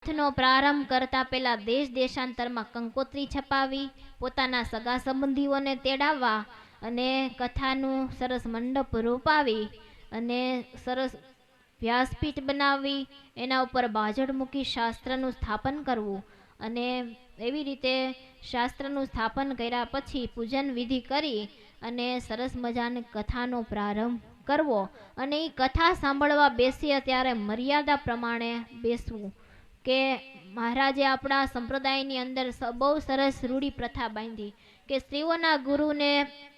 ગ્રંથનો પ્રારંભ કરતા પહેલા દેશ દેશાંતરમાં કંકોત્રી છપાવી, પોતાના સગા સંબંધીઓને તેડાવવા અને કથાનું સરસ મંડપ રોપાવી અને સરસ વ્યાસપીઠ બનાવવી, એના ઉપર બાજડ મૂકી શાસ્ત્રનું સ્થાપન કરવું અને એવી રીતે શાસ્ત્રનું સ્થાપન કર્યા પછી પૂજન વિધિ કરી અને સરસ મજાની કથાનો પ્રારંભ કરવો અને એ કથા સાંભળવા બેસીએ ત્યારે મર્યાદા પ્રમાણે બેસવું. કે મહારાજે આપણા સંપ્રદાયની અંદર બહુ સરસ રૂઢી પ્રથા બાંધી કે સ્ત્રીઓના ગુરુને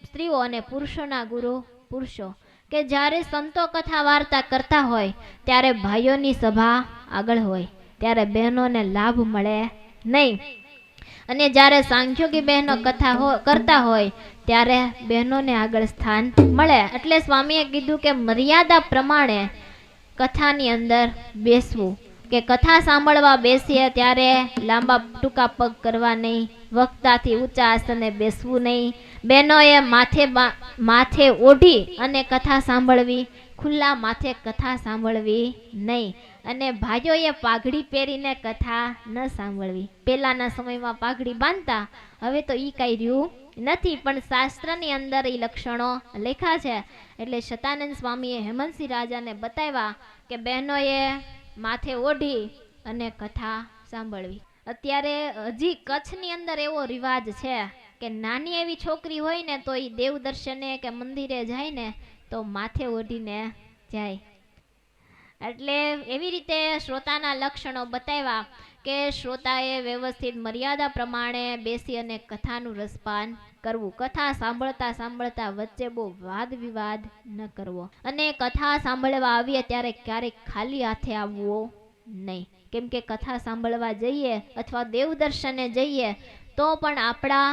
સ્ત્રીઓ અને પુરુષોના ગુરુ પુરુષો. કે જ્યારે સંતો કથા વાર્તા કરતા હોય ત્યારે ભાઈઓની સભા આગળ હોય, ત્યારે બહેનોને લાભ મળે નહીં. અને જ્યારે સાંખ્યોગી બહેનો કથા કરતા હોય ત્યારે બહેનોને આગળ સ્થાન મળે. એટલે સ્વામીએ કીધું કે મર્યાદા પ્રમાણે કથાની અંદર બેસવું. કે કથા સાંભળવા બેસીએ ત્યારે લાંબા ટૂંકા પગ કરવા નહીં, વક્તાથી ઊંચા આસને બેસવું નહીં, બહેનોએ માથે ઓઢી અને કથા સાંભળવી, ખુલ્લા માથે કથા સાંભળવી નહીં. અને ભાઈઓએ પાઘડી પહેરીને કથા ન સાંભળવી. પહેલાના સમયમાં પાઘડી બાંધતા, હવે તો એ કાંઈ રહ્યું નથી, પણ શાસ્ત્રની અંદર એ લક્ષણો લખ્યા છે. એટલે શતાનંદ સ્વામીએ હેમંતસિંહ રાજાને બતાવ્યા કે બહેનોએ માથે ઓઢી અને કથા સાંભળવી. અત્યારે હજી કચ્છની અંદર એવો રિવાજ છે કે નાની એવી છોકરી હોય ને તો એ દેવ દર્શને કે મંદિરે જાય ને તો માથે ઓઢીને જાય. એટલે એવી રીતે શ્રોતાના લક્ષણો બતાવ્યા કે શ્રોતાએ વ્યવસ્થિત મર્યાદા પ્રમાણે બેસી અને કથાનું રસપાન કરવું. કથા સાંભળતા સાંભળતા વચ્ચે બહુ વાદ વિવાદ ન કરવો. અને કથા સાંભળવા આવીએ ત્યારે ક્યારેક ખાલી હાથે આવવો નહીં. કેમ કે કથા સાંભળવા જઈએ અથવા દેવ દર્શને જઈએ તો પણ આપણા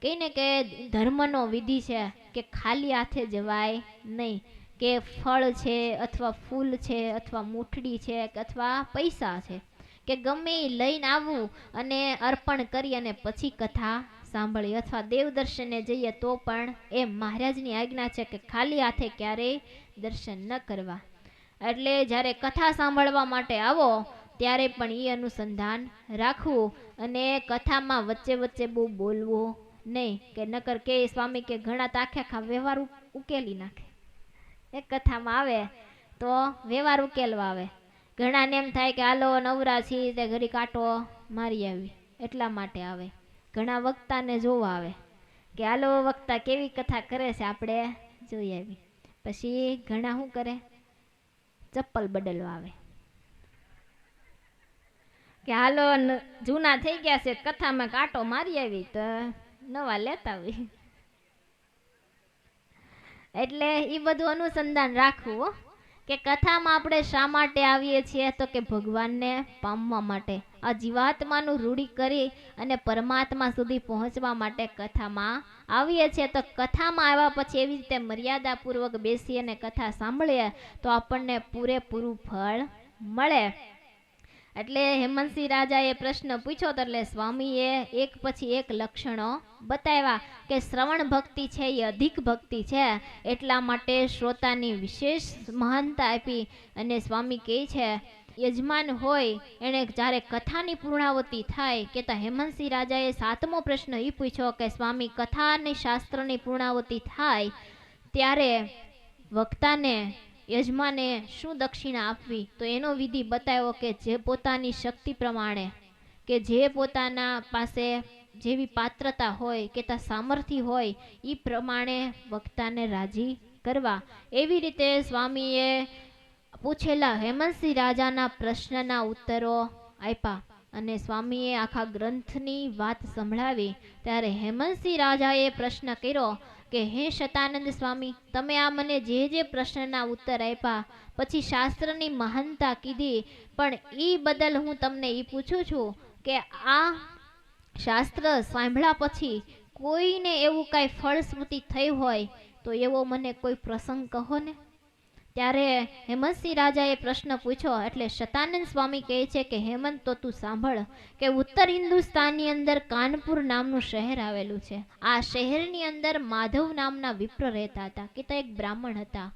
કહીને કે ધર્મનો વિધિ છે કે ખાલી હાથે જવાય નહીં. કે ફળ છે અથવા ફૂલ છે અથવા મૂઠડી છે અથવા પૈસા છે કે ગમે એ લઈને આવવું અને અર્પણ કરી અને પછી કથા સાંભળી. અથવા દેવ દર્શને જઈએ તો પણ એ મહારાજની આજ્ઞા છે કે ખાલી હાથે ક્યારેય દર્શન ન કરવા. એટલે જ્યારે કથા સાંભળવા માટે આવો ત્યારે પણ એ અનુસંધાન રાખવું અને કથામાં વચ્ચે વચ્ચે બહુ બોલવું નહીં. કે નકર કે સ્વામી કે ઘણા તાખ્યા વ્યવહાર ઉકેલી નાખે. એક કથામાં આવે તો વ્યવહાર ઉકેલવા આવે. ઘણાને એમ થાય કે હાલો નવરા છીએ તે ઘડી કાંટો મારી આવી, એટલા માટે આવે. ઘણા વક્તાને જોવા આવે કે હાલો વક્તા કેવી કથા કરે છે, આપણે જોઈ આવી. પછી ઘણા શું કરે, ચપ્પલ બદલવા આવે કે હાલો જૂના થઈ ગયા છે કથામાં કાંટો મારી આવી તો નવા લેતા હોય. એટલે એ બધું અનુસંધાન રાખવું કે કથામાં આપણે શા માટે આવીએ છીએ તો કે ભગવાનને પામવા માટે. આ જીવાત્માનું રૂઢી કરી અને પરમાત્મા સુધી પહોંચવા માટે કથામાં આવીએ છીએ. તો કથામાં આવ્યા પછી એવી રીતે મર્યાદાપૂર્વક બેસી અને કથા સાંભળીએ તો આપણને પૂરેપૂરું ફળ મળે. એટલે હેમંતસિંહ રાજાએ પ્રશ્ન પૂછ્યો તો એટલે સ્વામીએ એક પછી એક લક્ષણો બતાવ્યા કે શ્રવણ ભક્તિ છે એ અધિક ભક્તિ છે, એટલા માટે શ્રોતાની વિશેષ મહાનતા આપી. અને સ્વામી કહે છે યજમાન હોય એણે જ્યારે કથાની પૂર્ણાવતી થાય કહેતા હેમંતસિંહ રાજાએ 7મો પ્રશ્ન એ પૂછ્યો કે સ્વામી કથાની શાસ્ત્રની પૂર્ણાવતી થાય ત્યારે વક્તાને યજમાને શું દક્ષિણા આપવી. તો એનો વિધિ બતાવ્યો કે જે પોતાની શક્તિ પ્રમાણે કે જે પોતાના પાસે જેવી પાત્રતા હોય કે સામર્થ્ય હોય એ પ્રમાણે વક્તાને રાજી કરવા. એવી રીતે સ્વામીએ પૂછેલા હેમંતસિંહ રાજાના પ્રશ્નના ઉત્તરો આપ્યા અને સ્વામીએ આખા ગ્રંથની વાત સંભળાવી. ત્યારે હેમંતસિંહ રાજાએ પ્રશ્ન કર્યો કે હે શતાનંદ સ્વામી, તમે આ મને જે પ્રશ્નના ઉત્તર આપ્યા પછી શાસ્ત્રની મહાનતા કીધી, પણ એ બદલ હું તમને એ પૂછું છું કે આ શાસ્ત્ર સાંભળ્યા પછી કોઈને એવું કાંઈ ફળશ્રુતિ થઈ હોય તો એવો મને કોઈ પ્રસંગ કહો ને. ત્યારે હેમંતસિંહ રાજાએ પ્રશ્ન પૂછ્યો એટલે શતાનંદ સ્વામી કહે છે કે હેમંત તો તું સાંભળ કે ઉત્તર હિન્દુસ્તાનની અંદર કાનપુર નામનું શહેર આવેલું છે. આ શહેરની અંદર માધવ નામના વિપ્ર રહેતા હતા કે એક બ્રાહ્મણ હતા.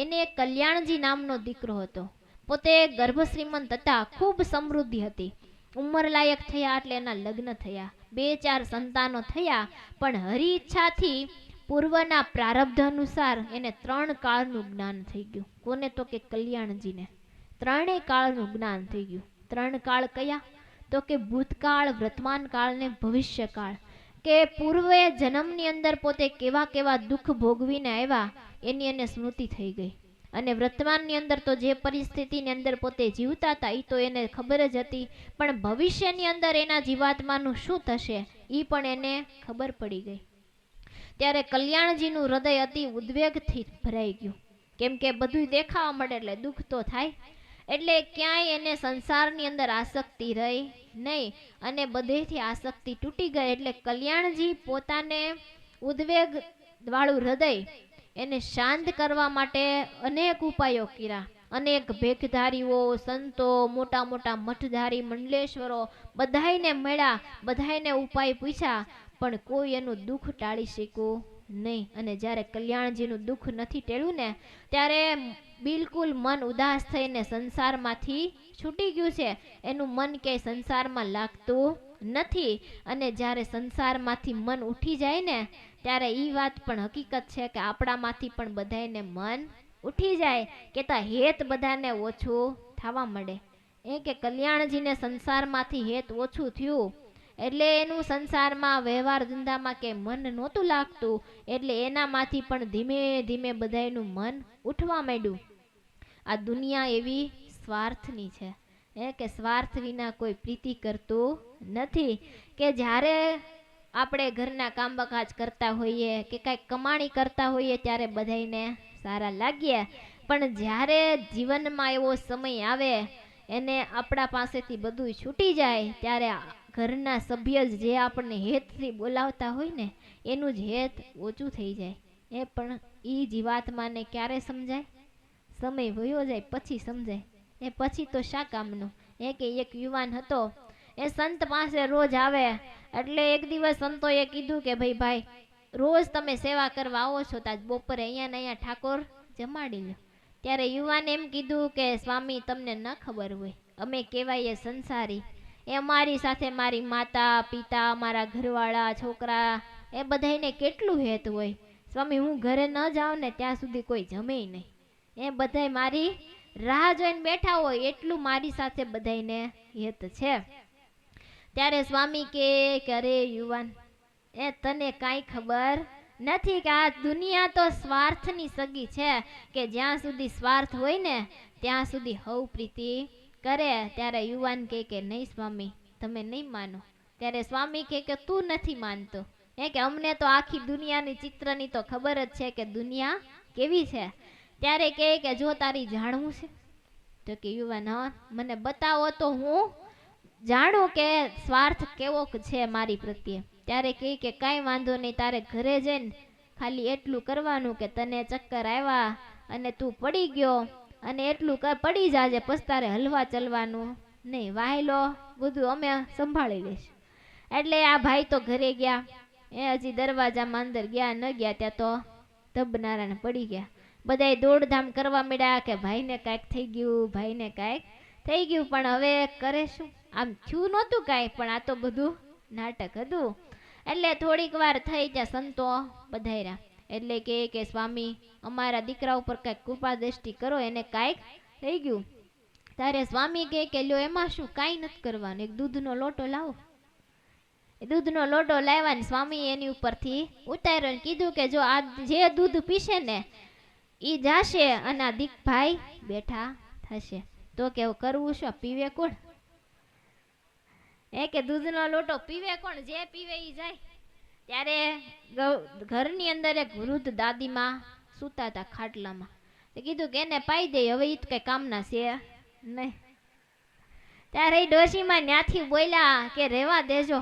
એને કલ્યાણજી નામનો દીકરો હતો, પોતે ગર્ભ શ્રીમંત હતા, ખૂબ સમૃદ્ધિ હતી. ઉંમર લાયક થયા એટલે એના લગ્ન થયા, 2-4 સંતાનો થયા. પણ હરી ઈચ્છાથી પૂર્વના પ્રારબ્ધ અનુસાર એને 3 કાળનું જ્ઞાન થઈ ગયું. કોને? તો કે કલ્યાણજીને 3 કાળનું જ્ઞાન થઈ ગયું. 3 કાળ કયા? તો કે ભૂતકાળ, વર્તમાન કાળ ને ભવિષ્ય કાળ. કે પૂર્વે જન્મની અંદર પોતે કેવા કેવા દુઃખ ભોગવીને આવ્યા એની એને સ્મૃતિ થઈ ગઈ. અને વર્તમાનની અંદર તો જે પરિસ્થિતિની અંદર પોતે જીવતા હતા એ તો એને ખબર જ હતી, પણ ભવિષ્યની અંદર એના જીવાત્માનું શું થશે એ પણ એને ખબર પડી ગઈ. ત્યારે કલ્યાણજીનું હૃદય અતિ ઉદ્વેગથી ભરાઈ ગયું. કેમ કે બધું દેખાવા મળે એટલે દુઃખ તો થાય. એટલે ક્યાંય એને સંસારની અંદર આસક્તિ રહી નહીં અને બધેથી આસક્તિ તૂટી ગઈ. એટલે કલ્યાણજી પોતાને ઉદ્વેગ વાળું હૃદય એને શાંત કરવા માટે અનેક ઉપાયો કર્યા. અનેક ભેખધારીઓ, સંતો, મોટા મોટા મઠધારી, મંડલેશ્વરો બધાઈને મળ્યા, બધાઈને ઉપાય પૂછ્યા, પણ કોઈ એનું દુઃખ ટાળી શક્યું નહીં. અને જ્યારે કલ્યાણજીનું દુઃખ નથી ટેળ્યું ને ત્યારે બિલકુલ મન ઉદાસ થઈને સંસારમાંથી છૂટી ગયું છે. એનું મન ક્યાંય સંસારમાં લાગતું નથી. અને જ્યારે સંસારમાંથી મન ઉઠી જાય ને ત્યારે એ વાત પણ હકીકત છે કે આપણામાંથી પણ બધાને મન ઉઠી જાય, કેતા હેત બધાને ઓછું થવા મળે. એ કે કલ્યાણજીને સંસારમાંથી હેત ઓછું થયું એટલે એનું સંસારમાં વ્યવહાર ધંધામાં કે મન નહોતું લાગતું, એટલે એનામાંથી પણ ધીમે ધીમે બધાનું મન ઉઠવા માંડ્યું. આ દુનિયા એવી સ્વાર્થની છે કે સ્વાર્થ વિના કોઈ પ્રીતિ કરતું નથી. કે જ્યારે આપણે ઘરના કામકાજ કરતા હોઈએ કે કાંઈક કમાણી કરતા હોઈએ ત્યારે બધાને સારા લાગીએ, પણ જ્યારે જીવનમાં એવો સમય આવે એને આપણા પાસેથી બધું છૂટી જાય ત્યારે ઘરના સભ્ય જે આપણને હેતથી બોલાવતા હોય ને એનું જ હેત ઓછું થઈ જાય. એ પણ એ જીવાત્માને ક્યારે સમજાય? સમય વયો જાય પછી સમજાય. એ પછી તો શા કામનું? એ કે એક યુવાન હતો, એ સંત પાસે રોજ આવે. એટલે એક દિવસ સંતોએ કીધું કે ભાઈ રોજ તમે સેવા કરવા આવો છો તો આજ બપોરે અહીંયા ને અહીંયા ઠાકોર જમાડી લો. ત્યારે યુવાને એમ કીધું કે સ્વામી તમને ન ખબર હોય, અમે કહેવાય સંસારી. એ મારી સાથે મારી માતા પિતા, મારા ઘરવાળા, છોકરા એ બધાને કેટલું હેત હોય સ્વામી. હું ઘરે ન જાઉં ને ત્યાં સુધી કોઈ જમે નહીં. એ બધાય મારી રાહ જોઈને બેઠા હોય એટલું મારી સાથે બધાને હેત છે. ત્યારે સ્વામી કે અરે યુવાન, એ તને કાંઈ ખબર નથી કે આ દુનિયા તો સ્વાર્થની સગી છે, કે જ્યાં સુધી સ્વાર્થ હોય ને ત્યાં સુધી હવ પ્રીતિ કરે. ત્યારે યુવાન કે નહીં સ્વામી તમે નહીં માનો. ત્યારે સ્વામી કે તું નથી માનતો? કે અમને તો આખી દુનિયાની ચિત્રની તો ખબર જ છે કે દુનિયા કેવી છે. ત્યારે કે જો તારી જાણવું છે તો કે યુવાન હા મને બતાવો તો હું જાણું કે સ્વાર્થ કેવો છે મારી પ્રત્યે. ત્યારે કે કાંઈ વાંધો નહીં, તારે ઘરે જઈને ખાલી એટલું કરવાનું કે તને ચક્કર આવ્યા અને તું પડી ગયો અને એટલું પડી જાજે, પછી તારે હલવા ચલવાનું નહીં, વાયલો બધું અમે સંભાળી લઈશું. એટલે આ ભાઈ તો ઘરે ગયા. એ હજી દરવાજામાં અંદર ગયા ન ગયા ત્યાં તો ધબનારાને પડી ગયા. બધાય દોડધામ કરવા મળ્યા કે ભાઈને કાંઈક થઈ ગયું, ભાઈને કાંઈક થઈ ગયું. પણ હવે કરે શું? આમ થયું નહોતું કાંઈ, પણ આ તો બધું નાટક હતું. એટલે થોડીક વાર થઈ ત્યાં સંતો પધાર્યા. એટલે કે સ્વામી અમારા દીકરા ઉપર કાંઈક કૃપા દ્રષ્ટિ કરો, એને કાંઈક થઈ ગયું. ત્યારે સ્વામી કે લ્યો એમાં શું, કાંઈ નથી કરવાનું, એક દૂધનો લોટો લાવો. દૂધનો લોટો લાવ્યા સ્વામી એની ઉપરથી ઉતાર્યો ને કીધું કે જો આ જે દૂધ પીશે ને એ જાશે અને આ દીક ભાઈ બેઠા થશે. તો કે કરવું શું, પીવે કોણ? કે દૂધનો લોટો પીવે કોણ? જે પીવે એ જાય. ત્યારે ઘરની અંદર એક વૃદ્ધ દાદીમાં સૂતા હતા ખાટલામાં. કીધું કે એને પાઈ દે, હવે એ તો કઈ કામના છે નહીં. ત્યારે એ ડોશીમાં ન્યાથી બોલ્યા કે રેવા દેજો,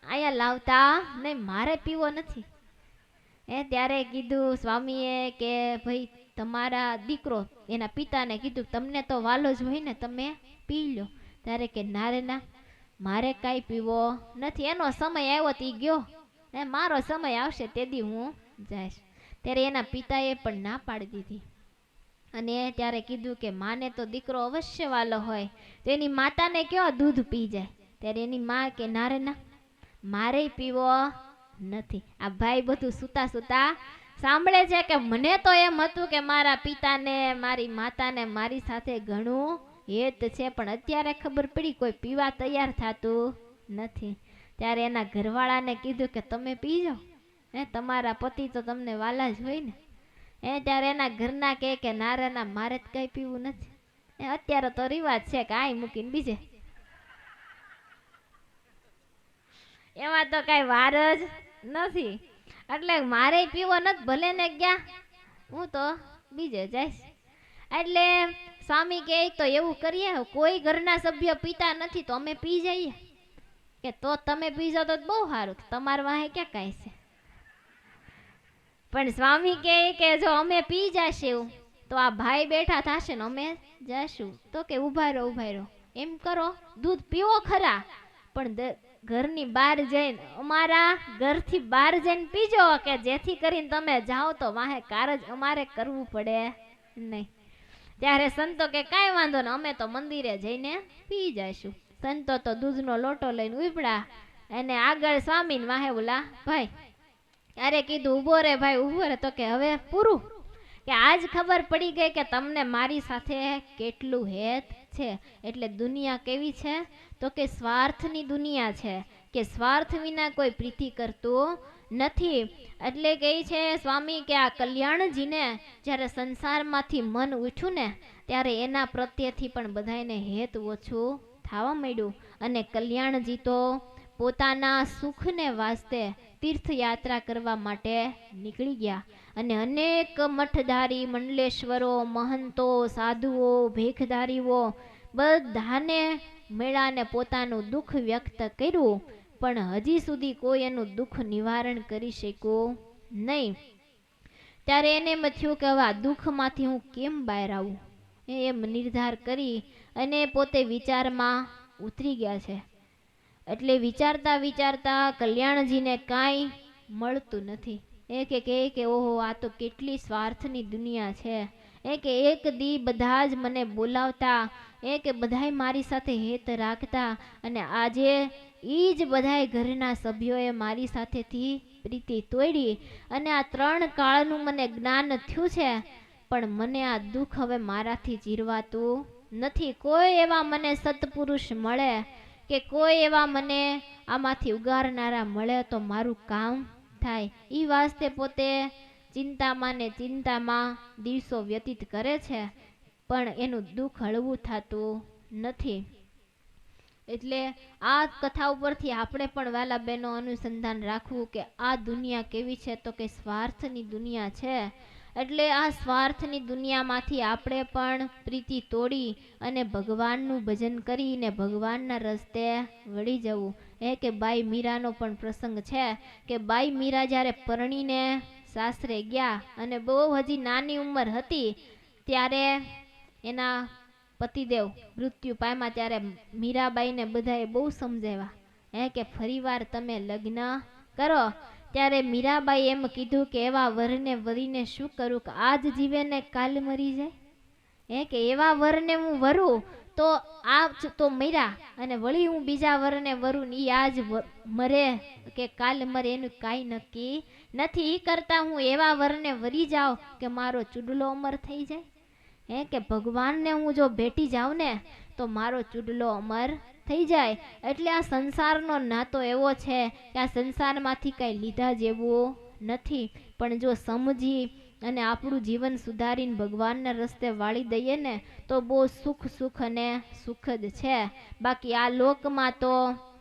અહીંયા લાવતા નહીં, મારે પીવો નથી. ત્યારે કીધું સ્વામીએ કે ભાઈ તમારા દીકરો એના પિતાને કીધું તમને તો વાલો જ હોય ને, તમે પી લો. ત્યારે કે ના રે ના, મારે કાંઈ પીવો નથી, એનો સમય આવ્યો તે ગયો, મારો સમય આવશે તે દી હું જઈશ. ત્યારે એના પિતાએ પણ ના પાડી દીધી. અને ત્યારે કીધું કે માને તો દીકરો અવશ્ય વાલો હોય, તો એની માતાને કેવા દૂધ પી જાય. ત્યારે એની માં કે ના રે ના, મારે પીવો નથી. આ ભાઈ બધું સુતા સુતા સાંભળે છે કે મને તો એમ હતું કે મારા પિતાને મારી માતાને મારી સાથે ઘણું હેત છે, પણ અત્યારે ખબર પડી કોઈ પીવા તૈયાર થતું નથી. ત્યારે એના ઘરવાળાને કીધું કે તમે પી જાઓ, તમારા પતિ તો તમને વાલા જ હોય ને. ત્યારે એના ઘરના કે ના રે ના, મારે જ કઈ પીવું નથી. અત્યારે તો રિવાજ છે કે આઈ મૂકીને બીજે, એમાં તો કઈ વાર જ નથી. એટલે મારે પીવો નથી, ભલે ને ગયા, હું તો બીજે જઈશ. એટલે સ્વામી કહે તો એવું કરીએ, કોઈ ઘરના સભ્ય પીતા નથી તો અમે પી જઈએ. કે તો તમે પી જાઓ તો બહુ સારું, તમારા વાહે ક્યાં કાંઈ છે. પણ સ્વામી કહે કે જો અમે પી જશું તો આ ભાઈ બેઠા થશે ને અમે જશું. તો કે ઉભા રહો, એમ કરો દૂધ પીવો ખરા, પણ ઘરની બહાર જઈને, અમારા ઘરથી બહાર જઈને પીજો, કે જેથી કરીને તમે જાઓ તો વાહે કારજ અમારે કરવું પડે નહીં. ત્યારે સંતો કે કાંઈ વાંધો ને, અમે તો મંદિરે જઈને પી જઈશું. સંતો તો દૂધનો લોટો લઈને ઉપડ્યા, અને આગળ સ્વામીને વાહે ઓલા ભાઈ. અરે કીધું ઊભો રે ભાઈ, ઊભો રે. તો કે હવે પૂરું, કે આજ ખબર પડી ગઈ કે તમને મારી સાથે કેટલું હેત છે. એટલે દુનિયા કેવી છે, તો કે સ્વાર્થની દુનિયા છે, કે સ્વાર્થ વિના કોઈ પ્રીતિ કરતું નથી. એટલે કહે છે સ્વામી કે આ કલ્યાણજીને જ્યારે સંસારમાંથી મન ઉઠ્યું ને, ત્યારે એના પ્રત્યેથી પણ બધાને હેત ઓછું થવા માંડ્યું. અને કલ્યાણજી તો પોતાના સુખને વાસ્તે તીર્થયાત્રા કરવા માટે નીકળી ગયા. અને અનેક મઠધારી, મંડલેશ્વરો, મહંતો, સાધુઓ, ભેખધારીઓ બધાને મેળાને પોતાનું દુઃખ વ્યક્ત કર્યું, પણ હજી સુધી કોઈ એનું દુઃખ નિવારણ કરી શક્યું નહીં. ત્યારે એને એમ થયું કે હવે આ દુઃખમાંથી હું કેમ બહાર આવું. એમ નિર્ધાર કરી અને પોતે વિચારમાં ઉતરી ગયા છે. એટલે વિચારતા વિચારતા કલ્યાણજીને કાંઈ મળતું નથી. કે ઓહો, આ તો કેટલી સ્વાર્થની દુનિયા છે. કે એક દી બધા જ મને બોલાવતા, કે બધાય મારી સાથે હેત રાખતા, અને આજે ઈ જ બધાય ઘરના સભ્યોએ મારી સાથેથી પ્રીતિ તોડી. અને આ 3 કાળનું મને જ્ઞાન થયું છે, પણ મને આ દુઃખ હવે મારાથી જીરવાતું નથી. કોઈ એવા મને સત્પુરુષ મળે, કે કોઈ એવા મને આમાંથી ઉગારનારા મળે તો મારું કામ થાય. ઈ વાસ્તે પોતે ચિંતામાં ને ચિંતામાં દિવસો વ્યતીત કરે છે, પણ એનું દુઃખ હળવું થતું નથી. એટલે આ કથા ઉપરથી આપણે પણ વાલા બહેનો અનુસંધાન રાખવું કે આ દુનિયા કેવી છે, તો કે સ્વાર્થની દુનિયા છે. એટલે આ સ્વાર્થની દુનિયામાંથી આપણે પણ પ્રીતિ તોડી અને ભગવાનનું ભજન કરીને ભગવાનના રસ્તે વળી જવું. કે બાઈ મીરાનો પણ પ્રસંગ છે, કે બાઈ મીરા જ્યારે પરણીને સાસરે ગયા અને બહુ હજી નાની ઉંમર હતી, ત્યારે એના પતિદેવ મૃત્યુ પામ્યા. ત્યારે મીરાબાઈને બધાએ બહુ સમજાવ્યા, કે ફરીવાર તમે લગ્ન કરો. ત્યારે મીરાબાઈ એમ કીધું કે એવા વરને વરીને શું કરું, કે આજ જીવે ને કાલ મરી જાય. કે એવા વરને હું વરું તો આ તો મર્યા, અને વળી હું બીજા વરને વરું ને ઈ આજ મરે કે કાલ મરે એનું કાંઈ નક્કી નથી. ઈ કરતા હું એવા વરને વરી જાઉં કે મારો ચૂડલો અમર થઈ જાય. કે ભગવાનને હું જો ભેટી જાઉં ને તો મારો ચૂડલો અમર થઈ જાય. એટલે આ સંસારનો નાતો એવો છે કે આ સંસારમાંથી કાંઈ લીધા જેવું નથી, પણ જો સમજી અને આપણું જીવન સુધારીને ભગવાનના રસ્તે વાળી દઈએ ને તો બહુ સુખ અને સુખદ છે. બાકી આ લોકમાં તો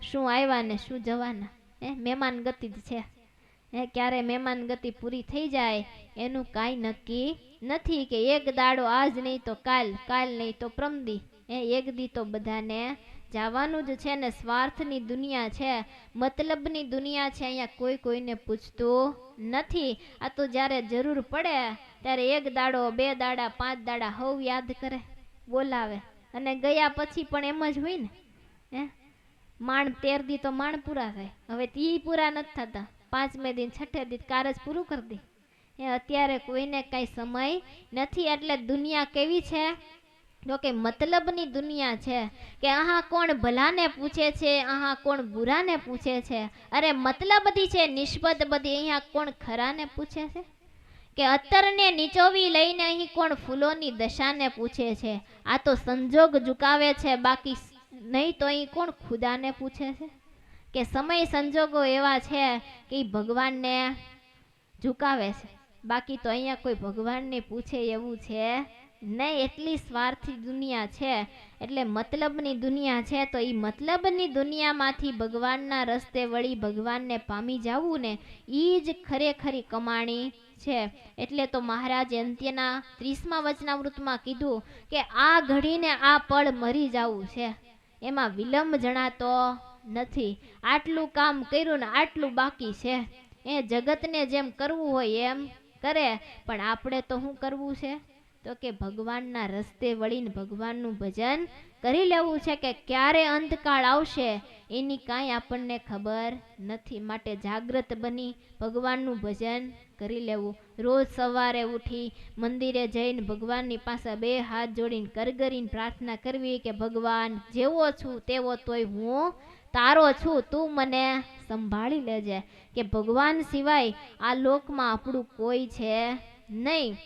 શું આવ્યા ને શું જવાના, મહેમાન ગતિ જ છે. ક્યારે મહેમાન ગતિ પૂરી થઈ જાય એનું કાંઈ નક્કી નથી. કે એક દાડો આજ નહીં તો કાલ, કાલ નહીં તો પ્રમદી, એક દી તો બધાને જવાનું જ છે. ને સ્વાર્થની દુનિયા છે, મતલબની દુનિયા છે. અહીંયા કોઈ કોઈને પૂછતું નથી. આ તો જ્યારે જરૂર પડે ત્યારે 1 દાડો 2 દાડા 5 દાડા હવ યાદ કરે, બોલાવે, અને ગયા પછી પણ એમ જ હોય ને. માણ 13 દી તો માણ પૂરા થાય, હવે તી પૂરા નથી થતા. 5મે દિન 6ઠે દી કારજ પૂરું કરી દે. એ અત્યારે કોઈને કઈ સમય નથી. એટલે દુનિયા કેવી છે? તો કે મતલબની દુનિયા છે કે આહા કોણ ભલાને પૂછે છે, આહા કોણ બુરાને પૂછે છે. અરે મતલબ બધી છે, નિસ્બત બધી. અહીંયા કોણ ખરાને પૂછે છે? કે અત્તરને નીચોવી લઈને અહીં કોણ ફૂલોની દશાને પૂછે છે. આ તો સંજોગ ઝુકાવે છે, બાકી નહીં તો અહીં કોણ ખુદાને પૂછે છે. કે સમય સંજોગો એવા છે કે ભગવાનને ઝુકાવે છે, બાકી તો અહીંયા કોઈ ભગવાનને પૂછે એવું છે નહીં. એટલી સ્વાર્થી દુનિયા છે. એટલે મતલબની દુનિયા છે. તો એ મતલબની દુનિયામાંથી ભગવાનના રસ્તે વળી ભગવાનને પામી જવું ને, એ જ ખરેખરી કમાણી છે. એટલે તો મહારાજે અંત્યના 30મા વચનામૃતમાં કીધું કે આ ઘડીને આ પળ મરી જવું છે, એમાં વિલંબ જણાતો નથી. આટલું કામ કર્યું ને આટલું બાકી છે. એ જગતને જેમ કરવું હોય એમ કરે, પણ આપણે તો શું કરવું છે? તો કે ભગવાનના રસ્તે વળીને ભગવાનનું ભજન કરી લેવું છે. કે ક્યારે અંતકાળ આવશે એની કાંઈ આપણને ખબર નથી. માટે જાગૃત બની ભગવાનનું ભજન કરી લેવું. રોજ સવારે ઉઠી મંદિરે જઈને ભગવાનની પાસે 2 હાથ જોડીને કરગરીને પ્રાર્થના કરવી કે ભગવાન, જેવો છું તેવો તોય હું તારો છું, તું મને સંભાળી લેજે. કે ભગવાન સિવાય આ લોકમાં આપણું કોઈ છે નહીં.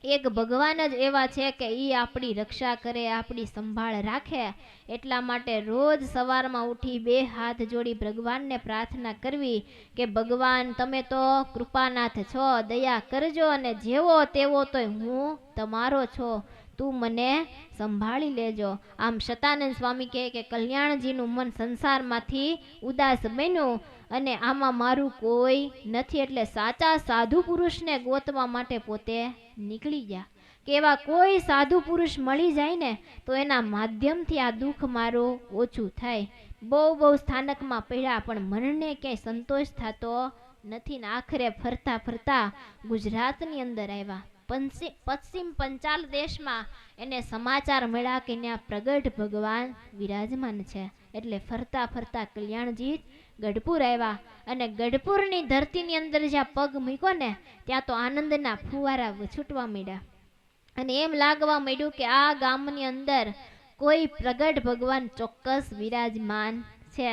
એક ભગવાન જ એવા છે કે એ આપણી રક્ષા કરે, આપણી સંભાળ રાખે. એટલા માટે રોજ સવારમાં ઉઠી 2 હાથ જોડી ભગવાનને પ્રાર્થના કરવી કે ભગવાન, તમે તો કૃપાનાથ છો, દયા કરજો, અને જેવો તેવો તોય હું તમારો છો, તું મને સંભાળી લેજો. આમ શતાનંદ સ્વામી કહે કે કલ્યાણજીનું મન સંસારમાંથી ઉદાસ બન્યું અને આમાં મારું કોઈ નથી. એટલે સાચા સાધુ પુરુષને ગોતવા માટે પોતે નીકળી ગયા. કે એવા કોઈ સાધુ પુરુષ મળી જાય ને તો એના માધ્યમથી આ દુઃખ મારું ઓછું થાય. બહુ સ્થાનકમાં પડ્યા, પણ મનને ક્યાંય સંતોષ થતો નથી. ને આખરે ફરતા ફરતા ગુજરાતની અંદર આવ્યા. પશ્ચિમ પંચાલ દેશમાં એને સમાચાર મળ્યા કે ત્યાં પ્રગટ ભગવાન વિરાજમાન છે. એટલે ફરતા ફરતા કલ્યાણજી ગઢપુર આવ્યા. અને ગઢપુરની ધરતીની અંદર જ્યાં પગ મૂક્યો ને ત્યાં તો આનંદના ફુવારા છૂટવા માંડ્યા. અને એમ લાગવા માંડ્યું કે આ ગામની અંદર કોઈ પ્રગટ ભગવાન ચોક્કસ વિરાજમાન છે.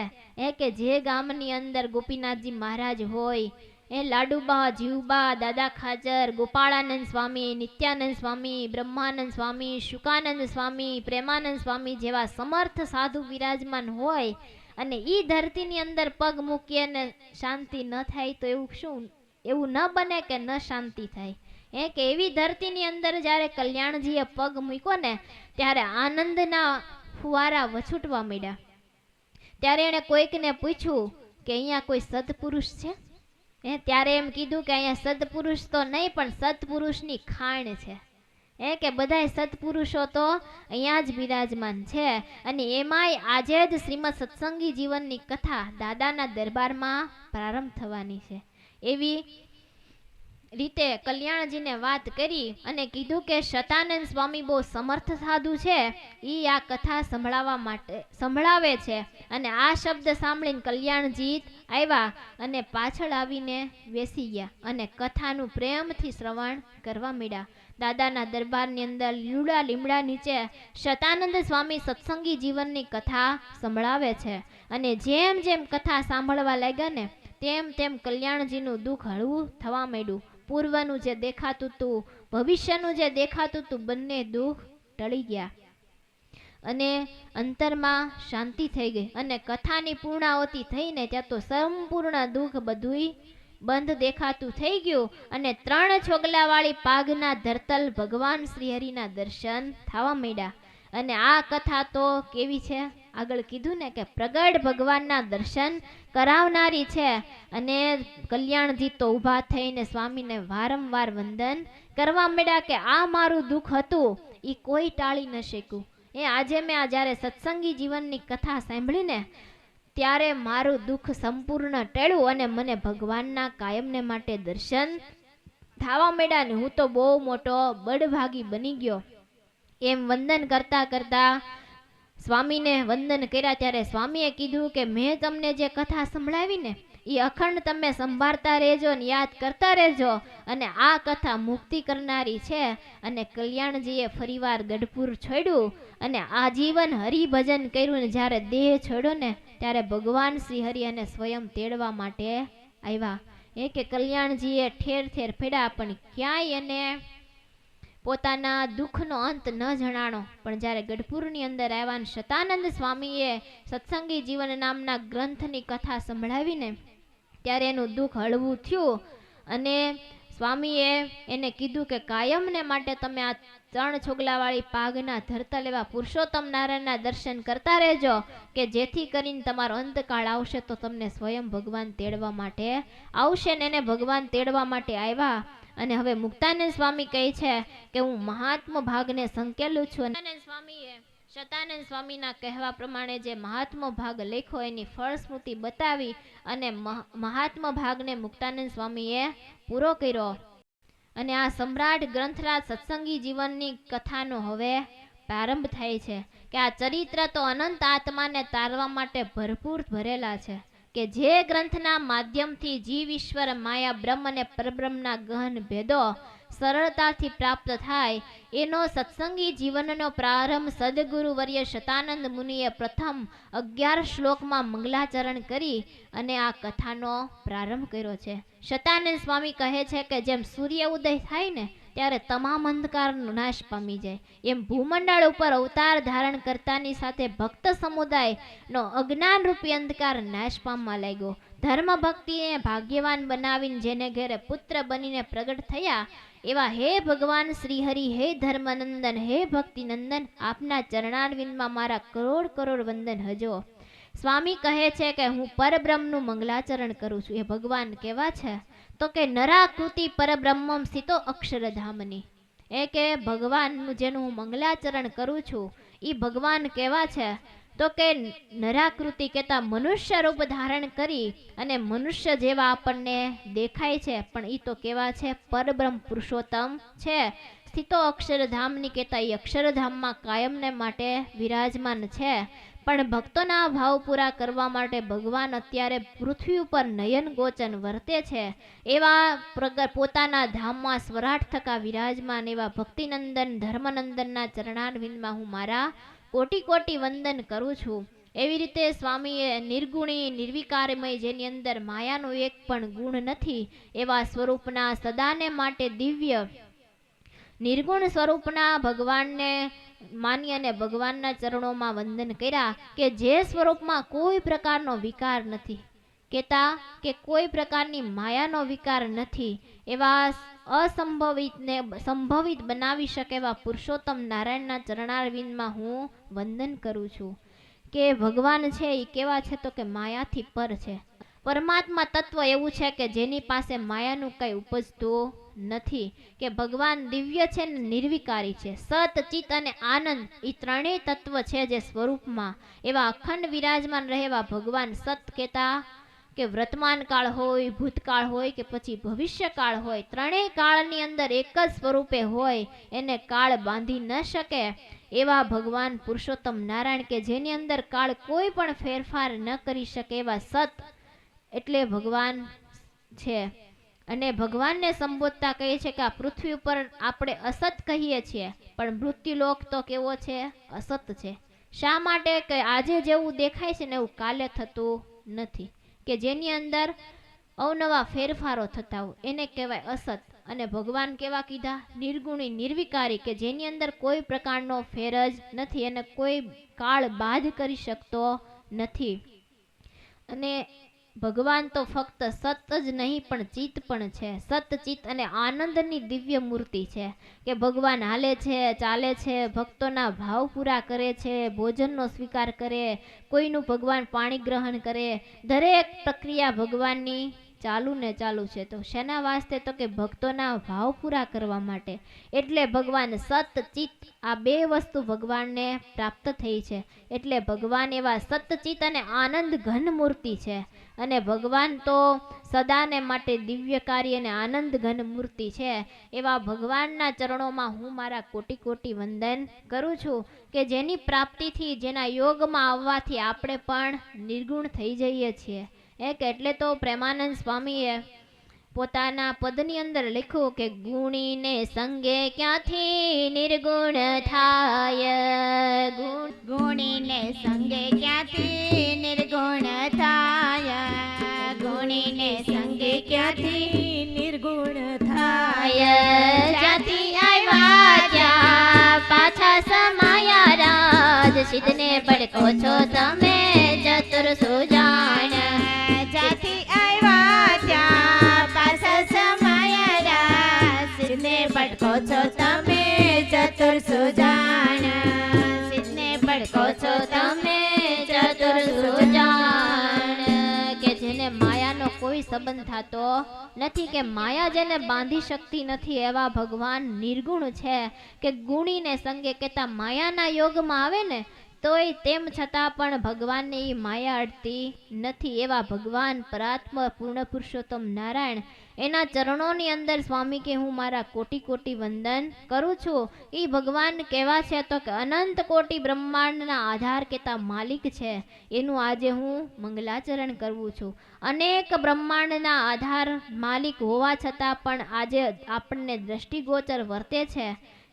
કે જે ગામની અંદર ગોપીનાથજી મહારાજ હોય, એ લાડુબા, જીવબા, દાદા ખાચર, ગોપાળાનંદ સ્વામી, નિત્યાનંદ સ્વામી, બ્રહ્માનંદ સ્વામી, શુકાનંદ સ્વામી, પ્રેમાનંદ સ્વામી જેવા સમર્થ સાધુ વિરાજમાન હોય, અને એ ધરતીની અંદર પગ મૂકીએ ને શાંતિ ન થાય તો એવું શું? એવું ન બને કે ન શાંતિ થાય. કે એવી ધરતીની અંદર જ્યારે કલ્યાણજીએ પગ મૂક્યો ને ત્યારે આનંદના ફુવારા વછૂટવા માંડ્યા. ત્યારે એણે કોઈકને પૂછ્યું કે અહીંયા કોઈ સત્પુરુષ છે? ત્યારે એમ કીધું કે અહીંયા સત્પુરુષ તો નહીં, પણ સત્પુરુષની ખાણ છે. કે બધાય સત્પુરુષો તો અહીંયા જ બિરાજમાન છે. અને એમાંય આજે જ શ્રીમદ સત્સંગી જીવનની કથા દાદાના દરબારમાં પ્રારંભ થવાની છે. એવી રીતે કલ્યાણજીને વાત કરી અને કીધું કે શતાનંદ સ્વામી બહુ સમર્થ સાધુ છે, એ આ કથા સંભળાવે છે. અને આ શબ્દ સાંભળીને કલ્યાણજી આવ્યા અને પાછળ આવીને બેસી ગયા અને કથાનું પ્રેમથી શ્રવણ કરવા માંડ્યા. દાદાના દરબારની અંદર લીમડા નીચે શતાનંદ સ્વામી સત્સંગી જીવનની કથા સંભળાવે છે. અને જેમ જેમ કથા સાંભળવા લાગ્યા ને તેમ તેમ કલ્યાણજીનું દુઃખ હળવું થવા માંડ્યું. પૂર્વનું જે દેખાતું હતું, ભવિષ્યનું જે દેખાતું હતું, બંને દુઃખ ટળી ગયા અને અંતરમાં શાંતિ થઈ ગઈ. અને કથાની પૂર્ણાવતી થઈને ત્યાં તો સંપૂર્ણ દુઃખ બધુંય બંધ દેખાતું થઈ ગયું. અને 3 છોગલાવાળી પાઘના ધરતલ ભગવાન શ્રી હરિના દર્શન થવા માંડ્યા. અને આ કથા તો કેવી છે? આગળ કીધું ને કે પ્રગટ ભગવાનના દર્શન કરાવનારી છે. અને કલ્યાણજી તો ઊભા થઈને સ્વામીને વારંવાર વંદન કરવા માંડ્યા કે આ મારું દુઃખ હતું એ કોઈ ટાળી ન શક્યું. આજે મેં જ્યારે સત્સંગી જીવનની કથા સાંભળીને ત્યારે મારું દુઃખ સંપૂર્ણ ટળ્યું અને મને ભગવાનના કાયમને માટે દર્શન થવા માંડ્યા. ને હું તો બહુ મોટો બળભાગી બની ગયો. એમ વંદન કરતા કરતા સ્વામીને વંદન કર્યા ત્યારે સ્વામીએ કીધું કે મેં તમને જે કથા સંભળાવી ને એ અખંડ તમે સંભાળતા રહેજો ને યાદ કરતા રહેજો. અને આ કથા મુક્તિ કરનારી છે. અને કલ્યાણજીએ ફરીવાર ગઢપુર છોડ્યું અને આજીવન હરિભજન કર્યું ને જ્યારે દેહ છોડ્યો ને ત્યારે ભગવાન શ્રી હરિ અને સ્વયં તેડવા માટે આવ્યા. એ કે કલ્યાણજીએ ઠેર ઠેર ફેર્યા પણ ક્યાંય એને પોતાના દુઃખનો અંત ન જણાણો. પણ જ્યારે ગઢપુરની અંદર આવ્યા શતાનંદ સ્વામીએ સત્સંગી જીવન નામના ગ્રંથની કથા સંભળાવીને ત્યારે એનું દુઃખ હળવું થયું. અને સ્વામીએ એને કીધું કે કાયમને માટે તમે આ 3 છોગલાવાળી પાઘના ધરતા લેવા પુરુષોત્તમ નારાયણના દર્શન કરતા રહેજો કે જેથી કરીને તમારો અંતકાળ આવશે તો તમને સ્વયં ભગવાન તેડવા માટે આવશે. ને એને ભગવાન તેડવા માટે આવ્યા. અને હવે મુક્તાનંદ સ્વામી કહે છે કે હું મહાત્મા ભાગને સંકેલું છું. સ્વામીએ શતાનંદ સ્વામીના કહેવા પ્રમાણે જે મહાત્મા ભાગ લખ્યો એની ફળ સ્મૃતિ બતાવી અને મહાત્મા ભાગને મુક્તાનંદ સ્વામીએ પૂરો કર્યો. અને આ સમ્રાટ ગ્રંથરાજ સત્સંગી જીવનની કથાનો હવે પ્રારંભ થાય છે કે આ ચરિત્ર તો અનંત આત્માને તારવા માટે ભરપૂર ભરેલા છે કે જે ગ્રંથના માધ્યમથી જીવ ઈશ્વર માયા બ્રહ્મ અને પરબ્રહ્મના ગહન ભેદો સરળતાથી પ્રાપ્ત થાય એનો સત્સંગી જીવનનો પ્રારંભ સદગુરુ વર્ય શતાનંદ મુનિએ પ્રથમ 11 શ્લોકમાં મંગલાચરણ કરી અને આ કથાનો પ્રારંભ કર્યો છે. શતાનંદ સ્વામી કહે છે કે જેમ સૂર્ય ઉદય થાય ને ત્યારે તમામ અંધકારનો નાશ પામી જાય એમ ભૂમંડળ ઉપર અવતાર ધારણ કરતાની સાથે ભક્ત સમુદાયનો અજ્ઞાન રૂપી અંધકાર નાશ પામવા લાગ્યો. ધર્મ ભક્તિને ભાગ્યવાન બનાવીને જેને ઘેરે પુત્ર બનીને પ્રગટ થયા એવા હે ભગવાન શ્રી હરિ, હે ધર્મનંદન, હે ભક્તિનંદન, આપના ચરણારવિંદમાં મારા કરોડ કરોડ વંદન હજો. સ્વામી કહે છે કે હું પરબ્રહ્મનું મંગલાચરણ કરું છું. એ ભગવાન કેવા છે તો કે નરાકૃતિ પરબ્રહ્મમ સ્થિતો અક્ષરધામની. એ કે ભગવાનનું જેનું હું મંગલાચરણ કરું છું એ ભગવાન કેવા છે તો કે નરાકૃતિ કહેતા મનુષ્ય રૂપ ધારણ કરી અને મનુષ્ય જેવા આપણને દેખાય છે પણ એ તો કેવા છે પરબ્રહ્મ પુરુષોત્તમ છે. સ્થિતો અક્ષરધામની કહેતા એ અક્ષરધામમાં કાયમને માટે વિરાજમાન છે. પણ ભક્તોના ભાવ પૂરા કરવા માટે ભગવાન અત્યારે પૃથ્વી ઉપર નયન ગોચન વર્તે છે. એવા પોતાના ધામમાં સ્વરાટ થકા વિરાજમાન એવા ભક્તિનંદન ધર્મનંદનના ચરણારવિંદમાં હું મારા કોટી કોટી વંદન કરું છું. એવી રીતે સ્વામીએ નિર્ગુણી નિર્વિકારમય જેની અંદર માયાનો એક પણ ગુણ નથી એવા સ્વરૂપના સદાને માટે દિવ્ય નિર્ગુણ સ્વરૂપના ભગવાનને માની અને ભગવાનના ચરણોમાં વંદન કર્યા કે જે સ્વરૂપમાં કોઈ પ્રકારનો વિકાર નથી કહેતા કે કોઈ પ્રકારની માયાનો વિકાર નથી એવા અસંભવિતને સંભવિત બનાવી શકે એવા પુરુષોત્તમ નારાયણના ચરણારવિંદમાં હું વંદન કરું છું. કે ભગવાન છે એ કેવા છે તો કે માયાથી પર છે. પરમાત્મા તત્વ એવું છે કે જેની પાસે માયાનું કંઈ ઉપજતું નથી. કે ભગવાન દિવ્ય છે ને નિર્વિકારી છે. સત ચિત અને આનંદ એ ત્રણેય તત્વ છે જે સ્વરૂપમાં એવા અખંડ વિરાજમાન રહેવા ભગવાન સત કહેતા કે વર્તમાન કાળ હોય, ભૂતકાળ હોય કે પછી ભવિષ્યકાળ હોય, ત્રણેય કાળની અંદર એક જ સ્વરૂપે હોય, એને કાળ બાંધી ન શકે એવા ભગવાન પુરુષોત્તમ નારાયણ કે જેની અંદર કાળ કોઈ પણ ફેરફાર ન કરી શકે એવા સત એટલે ભગવાન છે. અને ભગવાનને સંબોધતા કહીએ છે કે આ પૃથ્વી ઉપર આપણે અસત કહીએ છીએ પણ મૃત્યુલોક તો કેવો છે અસત છે. શા માટે કે આજે જેવું દેખાય છે ને એવું કાલે થતું નથી કે જેની અંદર અવનવા ફેરફારો થતા હોય એને કહેવાય અસત. અને ભગવાન કેવા કીધા નિર્ગુણી નિર્વિકારી કે જેની અંદર કોઈ પ્રકારનો ફેર જ નથી, એને કોઈ કાળ બાદ કરી શકતો નથી. અને ભગવાન તો ફક્ત સત જ નહીં પણ ચિત્ત પણ છે. સત ચિત્ત અને આનંદની દિવ્ય મૂર્તિ છે કે ભગવાન હાલે છે, ચાલે છે, ભક્તોના ભાવ પૂરા કરે છે, ભોજનનો સ્વીકાર કરે, કોઈનું ભગવાન પાણી ગ્રહણ કરે, દરેક પ્રક્રિયા ભગવાનની ચાલુ ને ચાલુ છે. તો શેના વાસ્તે તો કે ભક્તોના ભાવ પૂરા કરવા માટે. એટલે ભગવાન સત ચિત્ત આ બે વસ્તુ ભગવાનને પ્રાપ્ત થઈ છે. એટલે ભગવાન એવા સતચિત અને આનંદ ઘન મૂર્તિ છે. અને ભગવાન તો સદાને માટે દિવ્યકારી અને આનંદ ઘન મૂર્તિ છે. એવા ભગવાનના ચરણોમાં હું મારા કોટી કોટી વંદન કરું છું કે જેની પ્રાપ્તિથી જેના યોગમાં આવવાથી આપણે પણ નિર્ગુણ થઈ જઈએ છીએ. એક એટલે તો પ્રેમાનંદ સ્વામીએ પોતાના પદની અંદર લખ્યું કે ગુણીને સંગે ક્યાંથી નિર્ગુણ થાય, ગુણીને સંગે ક્યાંથી નિર્ગુણ થાય, ગુણીને સંગે ક્યાંથી નિર્ગુણ થાય, જ્યાંથી આવ્યા ત્યાં પાછા સમાયા રાજ, સિદ્ધને પડકો છો તમે ચતુર સુજાણ, જ્યાંથી આવ્યા ત્યાં પાછા સમાયા રાજ, સિદ્ધને પડકો છો તમે ચતુર સુજાણ, સિદ્ધને પડકો છો તમે ચતુર સુજાણ. કે જેને માયાનો કોઈ સંબંધ થતો નથી, કે માયા જેને બાંધી શકતી નથી એવા ભગવાન નિર્ગુણ છે, કે ગુણીને સંગે કેતા માયાના યોગમાં આવે ને તોય તેમ છતાં પણ ભગવાનને એ માયા અડતી નથી એવા ભગવાન પરાત્મ પૂર્ણ પુરુષોત્તમ નારાયણ, એના ચરણોની અંદર સ્વામી કે હું મારા કોટી કોટી વંદન કરું છું. એ ભગવાન કેવા છે તો કે અનંત કોટી બ્રહ્માંડના આધાર કેતા માલિક છે, એનું આજે હું મંગલાચરણ કરું છું. અનેક બ્રહ્માંડના આધાર માલિક હોવા છતાં પણ આજે આપણને દ્રષ્ટિગોચર વર્તે છે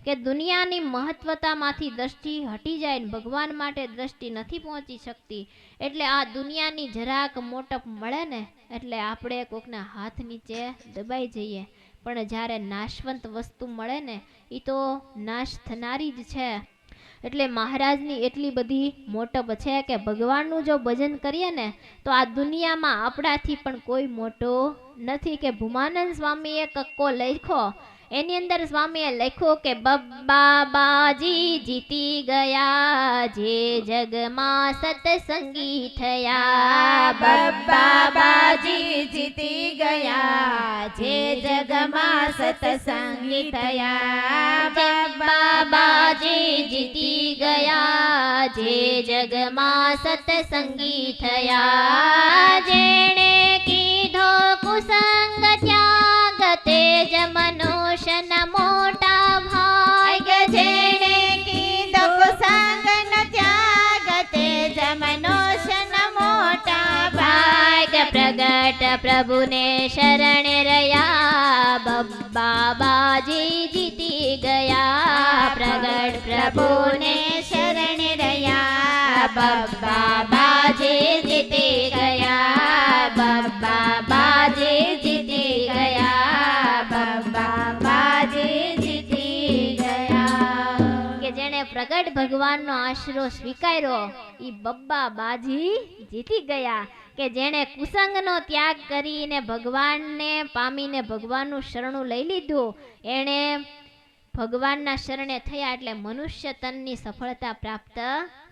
કે દુનિયાની મહત્વતામાંથી દ્રષ્ટિ હટી જાય ને ભગવાન માટે દ્રષ્ટિ નથી પહોંચી શકતી. એટલે આ દુનિયાની જરાક મોટપ મળે ને એટલે આપણે કોકના હાથ નીચે દબાઈ જઈએ, પણ જ્યારે નાશવંત વસ્તુ મળે ને એ તો નાશ થનારી જ છે. એટલે મહારાજની એટલી બધી મોટપ છે કે ભગવાનનું જો ભજન કરીએ ને તો આ દુનિયામાં આપણાથી પણ કોઈ મોટો નથી. કે ભૂમાનંદ સ્વામીએ કક્કો લખ્યો, એની અંદર સ્વામીએ લખ્યું કે બબ્બાબાજી જીતી ગયા જે જગમાં સતસંગી થયા, બબ્બાબાજી જીતી ગયા જે જગમાં સતસંગી થયા, બબ્બાબાજી જીતી ગયા જે જગમાં સતસંગી થયા, જેણે કીધો કુસંગ ત્યાગ તેજ મનુષ્યન મોટા ભાગ, જેણે કીધો કુસંગ ત્યાગ તેજ મનુષ્યન મોટા ભાગ, પ્રગટ પ્રભુને શરણ રહ્યા બબ્બાબાજી જીતી ગયા, પ્રગટ પ્રભુને શરણ રહ્યા બબ્બાબાજી જીતી ગયા, બબ્બાબાજી જીતી ગયા, બબ્બાબાજી જીતી ગયા. કે જેણે પ્રગટ ભગવાનનો આશરો સ્વીકાર્યો ઈ બબ્બાબાજી જીતી ગયા. કે જેણે કુસંગનો ત્યાગ કરીને ભગવાનને પામીને ભગવાનનું શરણું લઈ લીધું એણે ભગવાનના શરણે થયા એટલે મનુષ્ય તનની સફળતા પ્રાપ્ત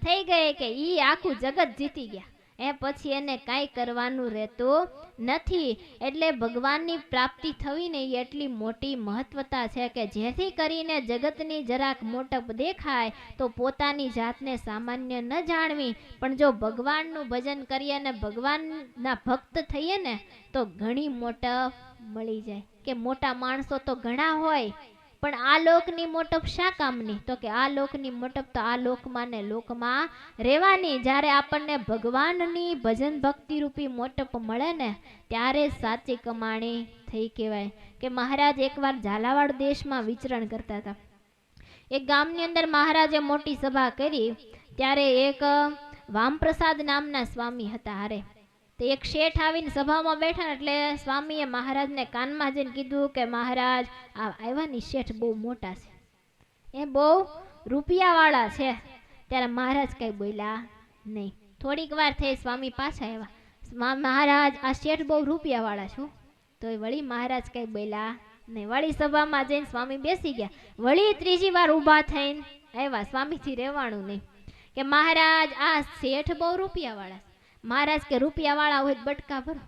થઈ ગઈ. કે ઈ આખું જગત જીતી ગયા, એ પછી એને કાંઈ કરવાનું રહેતું નથી. એટલે ભગવાનની પ્રાપ્તિ થવી ને એ એટલી મોટી મહત્વતા છે કે જેથી કરીને જગતની જરાક મોટપ દેખાય તો પોતાની જાતને સામાન્ય ન જાણવી, પણ જો ભગવાનનું ભજન કરીએ ને ભગવાનના ભક્ત થઈએ ને તો ઘણી મોટપ મળી જાય. કે મોટા માણસો તો ઘણા હોય પણ આ લોકની મોટપ શા કામની, તો કે આ લોકની મોટપ તો આ લોકમાં ને લોકમાં રહેવાની. જ્યારે આપણને ભગવાનની ભજન ભક્તિ રૂપી મોટપ મળે ને ત્યારે સાચી કમાણી થઈ કહેવાય. કે મહારાજ એકવાર ઝાલાવાડ દેશમાં વિચરણ કરતા હતા. એક ગામની અંદર મહારાજે મોટી સભા કરી ત્યારે એક વામપ્રસાદ નામના સ્વામી હતા હારે. તો એક શેઠ આવીને સભામાં બેઠા એટલે સ્વામીએ મહારાજને કાનમાં જઈને કીધું કે મહારાજ આ આવ્યાની શેઠ બહુ મોટા છે, એ બહુ રૂપિયાવાળા છે. ત્યારે મહારાજ કંઈ બોલ્યા નહીં. થોડીક વાર થઈ સ્વામી પાછા આવ્યા, મહારાજ આ શેઠ બહુ રૂપિયાવાળા છું. તો વળી મહારાજ કંઈ બોલ્યા નહીં. વળી સભામાં જઈને સ્વામી બેસી ગયા. વળી ત્રીજી વાર ઊભા થઈને આવ્યા, સ્વામીથી રહેવાનું નહીં. કે મહારાજ આ શેઠ બહુ રૂપિયાવાળા. મહારાજ કે રૂપિયાવાળા હોય બટકા ભરો,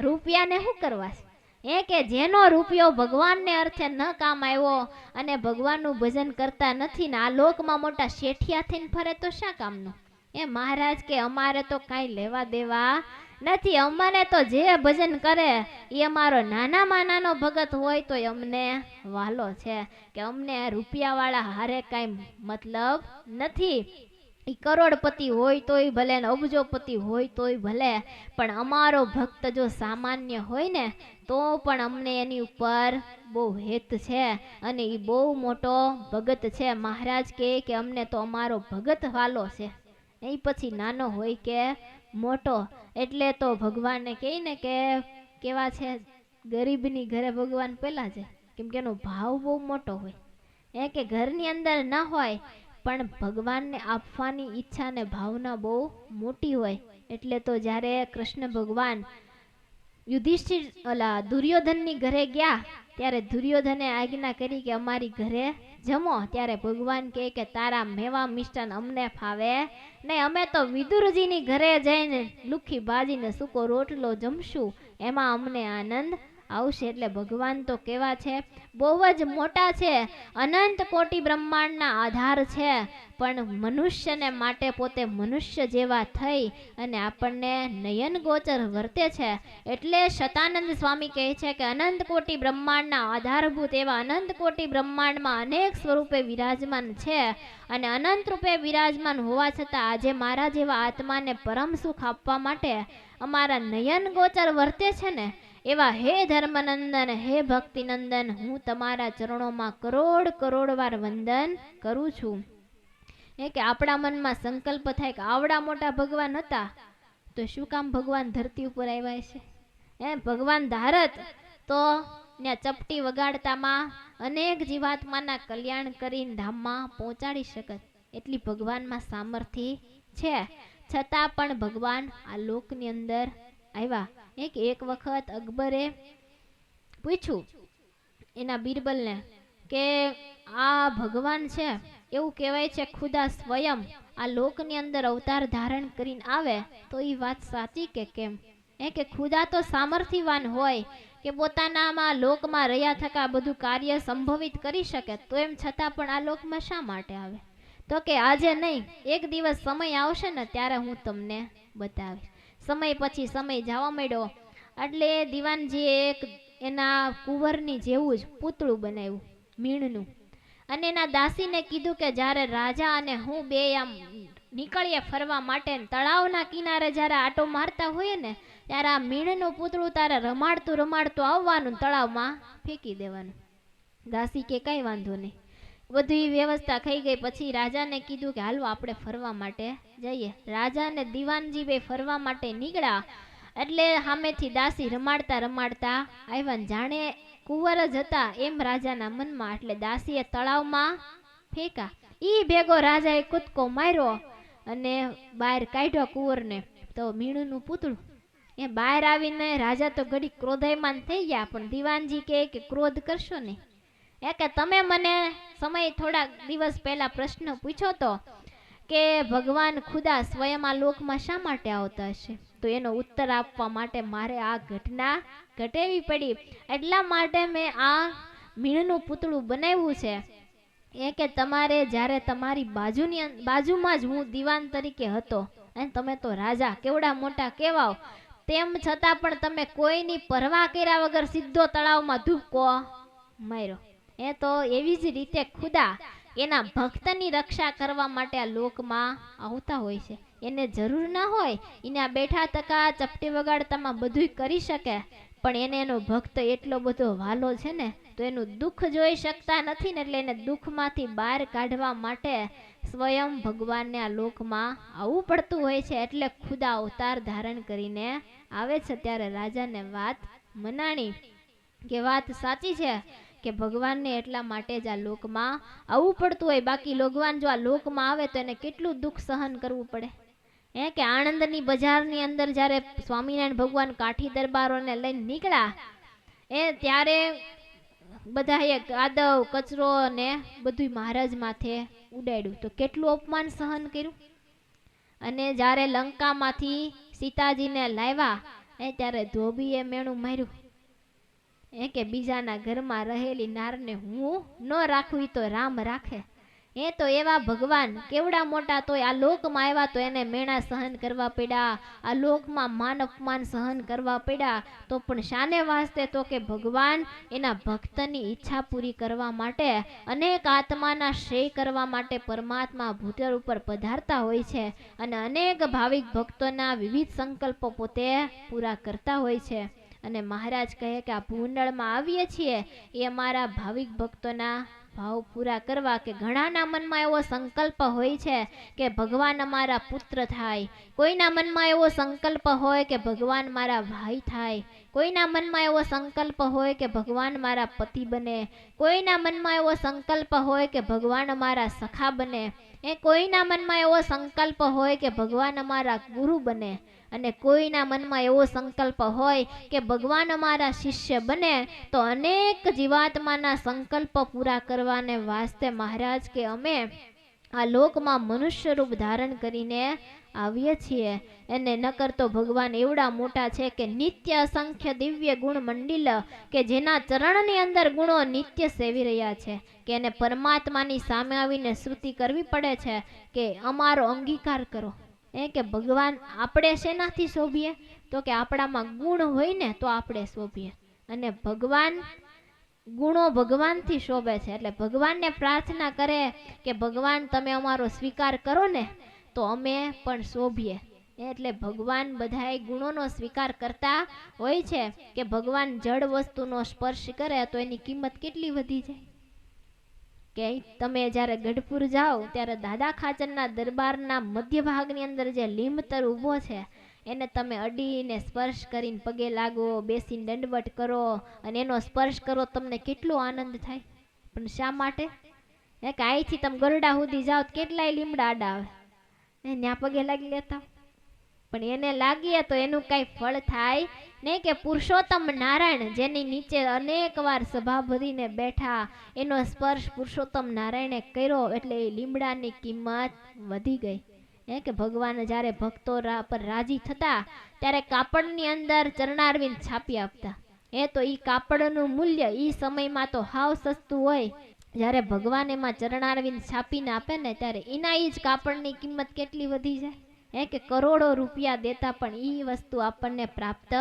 રૂપિયાને શું કરવા છે? કે જેનો રૂપિયો ભગવાનને અર્થે ન કામ આવ્યો અને ભગવાનનું ભજન કરતા નથી ને આ લોકમાં મોટા શેઠિયા થઈને ફરે તો શા કામનું? મહારાજ કે અમારે તો કાંઈ લેવા દેવા નથી, અમને તો જે ભજન કરે એ અમારો નાનામાં નાનો ભગત હોય તો અમને વાલો છે. કે અમને રૂપિયાવાળા હારે કાંઈ મતલબ નથી. એ કરોડપતિ હોય તોય ભલે ને અબજોપતિ હોય તોય ભલે, પણ અમારો ભક્ત જો સામાન્ય હોય ને તો પણ અમને એની ઉપર બહુ હેત છે અને એ બહુ મોટો ભગત છે. મહારાજ કહે કે અમને તો અમારો ભગત વાલો છે, એ પછી નાનો હોય કે મોટો. એટલે તો ભગવાનને કહે ને કે કેવા છે, ગરીબની ઘરે ભગવાન પહેલા છે, કેમ કે એનો ભાવ બહુ મોટો હોય. એ કે ઘરની અંદર ના હોય પણ ભગવાનને આપવાની ઈચ્છા ને ભાવના બહુ મોટી હોય. એટલે તો જ્યારે કૃષ્ણ ભગવાન યુધિષ્ઠિર દુર્યોધનની ઘરે ગયા ત્યારે દુર્યોધને આજ્ઞા કરી કે અમારી ઘરે જમો. ત્યારે ભગવાન કહે કે તારા મેવા મિષ્ટાન અમને ફાવે નહીં, અમે તો વિદુરજીની ઘરે જઈને લુખી ભાજીને સૂકો રોટલો જમશું, એમાં અમને આનંદ આવશે. એટલે ભગવાન તો કેવા છે, બહુ જ મોટા છે, અનંત કોટી બ્રહ્માંડના આધાર છે, પણ મનુષ્યને માટે પોતે મનુષ્ય જેવા થઈ અને આપણને નયન ગોચર વર્તે છે. એટલે શતાનંદ સ્વામી કહે છે કે અનંત કોટી બ્રહ્માંડના આધારભૂત એવા અનંત કોટી બ્રહ્માંડમાં અનેક સ્વરૂપે વિરાજમાન છે અને અનંત રૂપે વિરાજમાન હોવા છતાં આજે મારા જેવા આત્માને પરમ સુખ આપવા માટે અમારા નયન ગોચર વર્તે છે ને, એવા હે ધર્મનંદન, હે ભક્તિનંદન, હું તમારા ચરણોમાં કરોડ કરોડ વાર વંદન કરું છું. એ કે આપણા મનમાં સંકલ્પ થાય કે આવડા મોટા ભગવાન હતા તો શું કામ ભગવાન ધરતી ઉપર આવ્યા છે? ભગવાન ધારત તો ત્યાં ચપટી વગાડતામાં અનેક જીવાત્માના કલ્યાણ કરીને ધામમાં પહોંચાડી શકત, એટલી ભગવાનમાં સામર્થ્ય છે. છતાં પણ ભગવાન આ લોકની અંદર આવ્યા. એક વખત અકબરે પૂછ્યું એના બિરબલને કે આ ભગવાન છે, એવું કહેવાય છે ખુદા સ્વયં આ લોકની અંદર અવતાર ધારણ કરીને આવે તો એ વાત સાચી કે કેમ? કે ખુદા તો સામર્થ્યવાન હોય કે પોતાનામાં લોકમાં રહ્યા થકા બધું કાર્ય સંભવિત કરી શકે, તો એમ છતાં પણ આ લોકમાં શા માટે આવે? તો કે આજે નહીં, એક દિવસ સમય આવશે ને ત્યારે હું તમને બતાવીશ. સમય પછી સમય જવા માંડ્યો એટલે દિવાનજીએ એક એના કુંવરની જેવું જ પૂતળું બનાવ્યું મીણનું, અને એના દાસીને કીધું કે જ્યારે રાજા અને હું બે આમ નીકળીએ ફરવા માટે, તળાવના કિનારે જ્યારે આટો મારતા હોઈએ ને ત્યારે આ મીણનું પૂતળું તારે રમાડતું રમાડતું આવવાનું, તળાવમાં ફેંકી દેવાનું. દાસી કે કઈ વાંધો નહીં. બધી વ્યવસ્થા થઈ ગઈ પછી રાજાને કીધું કે હાલો આપણે ફરવા માટે જઈએ. રાજા અને દીવાનજી બે ફરવા માટે નીકળ્યા એટલે સામેથી દાસી રમાડતા રમાડતા આવ્યા, જાણે કુંવર જ હતા એમ રાજાના મનમાં. એટલે દાસીએ તળાવમાં ફેંકા, ઈ ભેગો રાજાએ કૂદકો માર્યો અને બહાર કાઢ્યો કુંવરને તો મીણુનું પૂતળું. એ બહાર આવીને રાજા તો ઘડી ક્રોધાયમાન થઈ ગયા, પણ દીવાનજી કહે કે ક્રોધ કરશો નહીં. કે તમે મને સમય થોડા દિવસ પહેલા પ્રશ્ન પૂછ્યો તો કે ભગવાન ખુદા સ્વયં આ લોકમાં શા માટે આવતા હશે, તો એનો ઉત્તર આપવા માટે મારે આ ઘટના ઘટેવી પડી, એટલા માટે મેં આ મીણનું પૂતળું બનાવ્યું છે. કે તમારે જ્યારે તમારી બાજુમાં જ હું દીવાન તરીકે હતો અને તમે તો રાજા કેવડા મોટા કહેવાઓ, તેમ છતાં પણ તમે કોઈની પરવા કર્યા વગર સીધો તળાવમાં ધૂપકો માર્યો. તો એવી જ રીતે ખુદા એના ભક્તની રક્ષા કરવા માટે આ લોકમાં આવતા હોય છે. એને જરૂર ના હોય એના બેઠા તકા ચપટી વગાડતામાં બધું કરી શકે, પણ એને એનો ભક્ત એટલો બધો વાલો છે ને તો એનું દુઃખ જોઈ શકતા નથી ને, એટલે એને દુઃખમાંથી બહાર કાઢવા માટે સ્વયં ભગવાનને આ લોકમાં આવવું પડતું હોય છે. એટલે ખુદા અવતાર ધારણ કરીને આવે છે. ત્યારે રાજાને વાત મનાણી કે વાત સાચી છે કે ભગવાનને એટલા માટે જ આ લોકમાં આવવું પડતું હોય, બાકી ભગવાન જો આ લોકમાં આવે તો એને કેટલું દુઃખ સહન કરવું પડે. કે આણંદની બજારની અંદર જ્યારે સ્વામિનારાયણ ભગવાન કાઠી દરબારોને લઈને નીકળ્યા ત્યારે બધાએ કાદવ કચરો ને બધું મહારાજ માથે ઉડાડ્યું, તો કેટલું અપમાન સહન કર્યું. અને જ્યારે લંકામાંથી સીતાજીને લાવ્યા ત્યારે ધોબીએ મેણું માર્યું કે બીજાના ઘરમાં રહેલી નારને હું ન રાખું તો રામ રાખે. એ તો એવા ભગવાન કેવડા મોટા તોય આ લોકમાં આવ્યા તો એને મેણા સહન કરવા પડ્યા, આ લોકમાં માન અપમાન સહન કરવા પડ્યા, તો પણ શાને વાસ્તે? તો કે ભગવાન એના ભક્તની ઈચ્છા પૂરી કરવા માટે, અનેક આત્માના શ્રેય કરવા માટે પરમાત્મા ભૂતળ ઉપર પધારતા હોય છે અને અનેક ભાવિક ભક્તોના વિવિધ સંકલ્પો પોતે પૂરા કરતા હોય છે. અને મહારાજ કહે કે આ ભૂંડળમાં આવીએ છીએ એ અમારા ભાવિક ભક્તોના ભાવ પૂરા કરવા. કે ઘણાના મનમાં એવો સંકલ્પ હોય છે કે ભગવાન અમારા પુત્ર થાય, કોઈના મનમાં એવો સંકલ્પ હોય કે ભગવાન મારા ભાઈ થાય, કોઈના મનમાં એવો સંકલ્પ હોય કે ભગવાન મારા પતિ બને, કોઈના મનમાં એવો સંકલ્પ હોય કે ભગવાન અમારા સખા બને, કોઈના મનમાં એવો સંકલ્પ હોય કે ભગવાન અમારા ગુરુ બને, અને કોઈના મનમાં એવો સંકલ્પ હોય કે ભગવાન અમારા શિષ્ય બને. તો અનેક જીવાત્માના સંકલ્પ પૂરા કરવાને વાસ્તે મહારાજ કે અમે આ લોકમાં મનુષ્ય રૂપ ધારણ કરીને આવીએ છીએ. એને નકર તો ભગવાન એવડા મોટા છે કે નિત્ય અસંખ્ય દિવ્ય ગુણ મંડિલ, કે જેના ચરણની અંદર ગુણો નિત્ય સેવી રહ્યા છે, કે એને પરમાત્માની સામે આવીને સ્તુતિ કરવી પડે છે કે અમારો અંગીકાર કરો. કે ભગવાન આપણે શેનાથી શોભીએ? તો કે આપણામાં ગુણ હોય ને તો આપણે શોભીએ, અને ભગવાન ગુણો ભગવાનથી શોભે છે. એટલે ભગવાનને પ્રાર્થના કરે કે ભગવાન તમે અમારો સ્વીકાર કરો ને તો અમે પણ શોભીએ. એટલે ભગવાન બધાય ગુણોનો સ્વીકાર કરતા હોય છે. કે ભગવાન જળ વસ્તુનો સ્પર્શ કરે તો એની કિંમત કેટલી વધી જાય. કે તમે જ્યારે ગઢપુર જાઓ ત્યારે દાદા ખાચરના દરબારના મધ્ય ભાગની અંદર જે લીંબતર ઊભો છે એને તમે અડીને સ્પર્શ કરીને પગે લાગો, બેસીને દંડવટ કરો અને એનો સ્પર્શ કરો, તમને કેટલો આનંદ થાય. પણ શા માટે? કે અહીંથી તમે ગરડા સુધી જાઓ કેટલાય લીમડા આડા આવે, ત્યાં પગે લાગી લેતા, પણ એને લાગીએ તો એનું કઈ ફળ થાય નહીં. કે પુરુષોત્તમ નારાયણ જેની નીચે અનેક વાર સભા ભરીને બેઠા, એનો સ્પર્શ પુરુષોત્તમ નારાયણે કર્યો એટલે એ લીમડાની કિંમત વધી ગઈ. કે ભગવાન જ્યારે ભક્તો પર રાજી થતા ત્યારે કાપડની અંદર ચરણારવિંદ છાપી આપતા. તો ઈ કાપડનું મૂલ્ય ઈ સમયમાં તો હાવ સસ્તું હોય. જ્યારે ભગવાન એમાં ચરણારવિંદ છાપીને આપે ને ત્યારે એના ઈ જ કાપડની કિંમત કેટલી વધી જાય. કે કરોડો રૂપિયા દેતા પણ ઈ વસ્તુ આપણને પ્રાપ્ત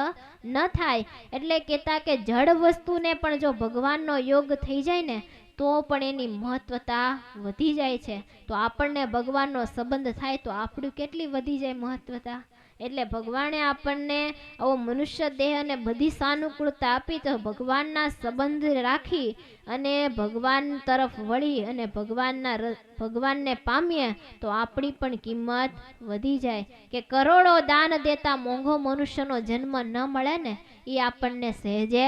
ન થાય. એટલે કહેતા કે જડ વસ્તુને પણ જો ભગવાનનો યોગ થઈ જાય ને તો પણ એની મહત્વતા વધી જાય છે. તો આપણને ભગવાનનો સંબંધ થાય તો આપણું કેટલી વધી જાય મહત્વતા. એટલે ભગવાને આપણને આવો મનુષ્ય દેહ અને બધી સાનુકૂળતા આપી તો ભગવાનના સંબંધ રાખી અને ભગવાન તરફ વળી અને ભગવાનને પામીએ તો આપણી પણ કિંમત વધી જાય. કે કરોડો દાન દેતા મોંઘો મનુષ્યનો જન્મ ન મળે ને એ આપણને સહેજે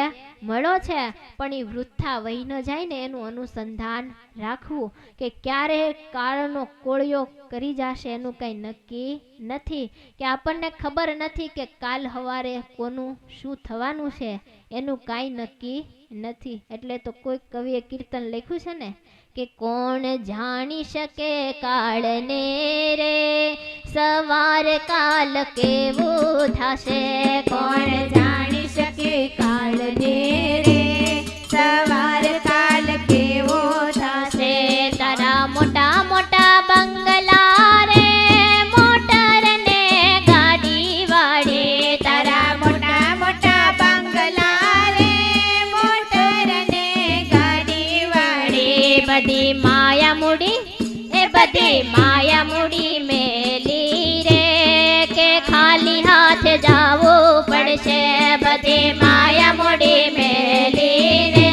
મળ્યો છે, પણ એ વૃથા વહી ન જાય ને એનું અનુસંધાન રાખવું. કે ક્યારે કાળનો કોળિયો કરી જશે એનું કંઈ નક્કી નથી. કે આપણને ખબર નથી કે કાલ સવારે કોનું શું થવાનું છે, એનું કાંઈ નક્કી નથી. એટલે તો કોઈ કવિએ કીર્તન લખ્યું છે ને કે કોણ જાણી શકે કાળને રે, સવાર કાલ કેવું થશે. કોણ જાણી શકે કાળને રે, સવાર કાલ કેવો થશે. તારા મોટા મોટા બંગલા રે, મોટર ને ગાડી વાળી. તારા મોટા મોટા બંગલા રે, મોટર ને ગાડી વાળી. બધી માયા મૂડી બધી માયા મૂડી મેલી રે, કે ખાલી હાથ જાવું પડશે. બધી માયા મૂડી મેલી રે,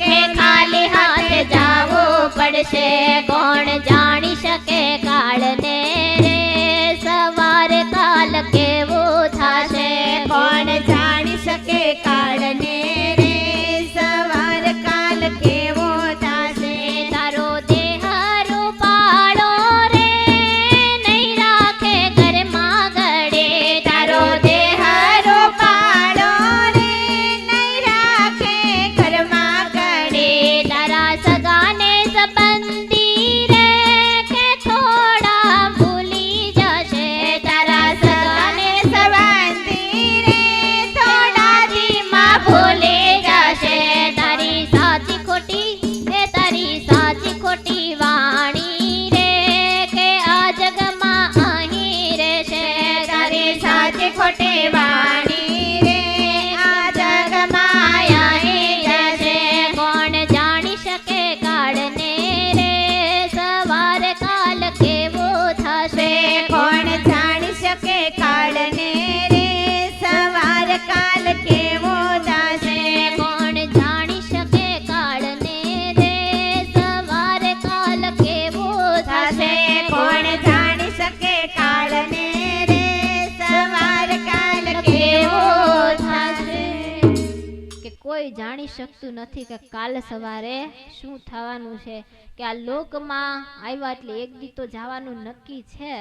કે ખાલી હાથ જાવું પડશે. કોણ જાણી શકે કાળને રે, સવાર કાલ કેવું થશે. કોણ જાણી શકે કાળને રે, સવાર કાલ કેવો થશે. તારો દેહ રૂપાળો રે, નહીં જાણી શકતું નથી કે કાલ સવારે શું થવાનું છે, કે આ લોકમાં આવ્યા એટલે એક દી તો જવાનું નક્કી છે,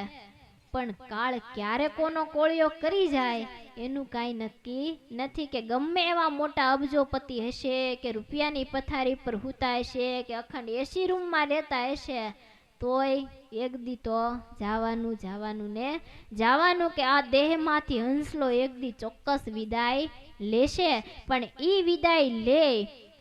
પણ કાળ ક્યારે કોનો કોળિયો કરી જાય એનું કાંઈ નક્કી નથી. કે ગમે એવા મોટા અબજોપતિ હશે, કે રૂપિયાની પથારી પર હુતા હશે, કે અખંડ એસી રૂમમાં રહેતા હશે, તોય એક દી તો જવાનું ને જવાનું, કે આ દેહમાંથી હંસલો એક દી ચોક્કસ વિદાય લેશે. પણ ઈ વિદાય લે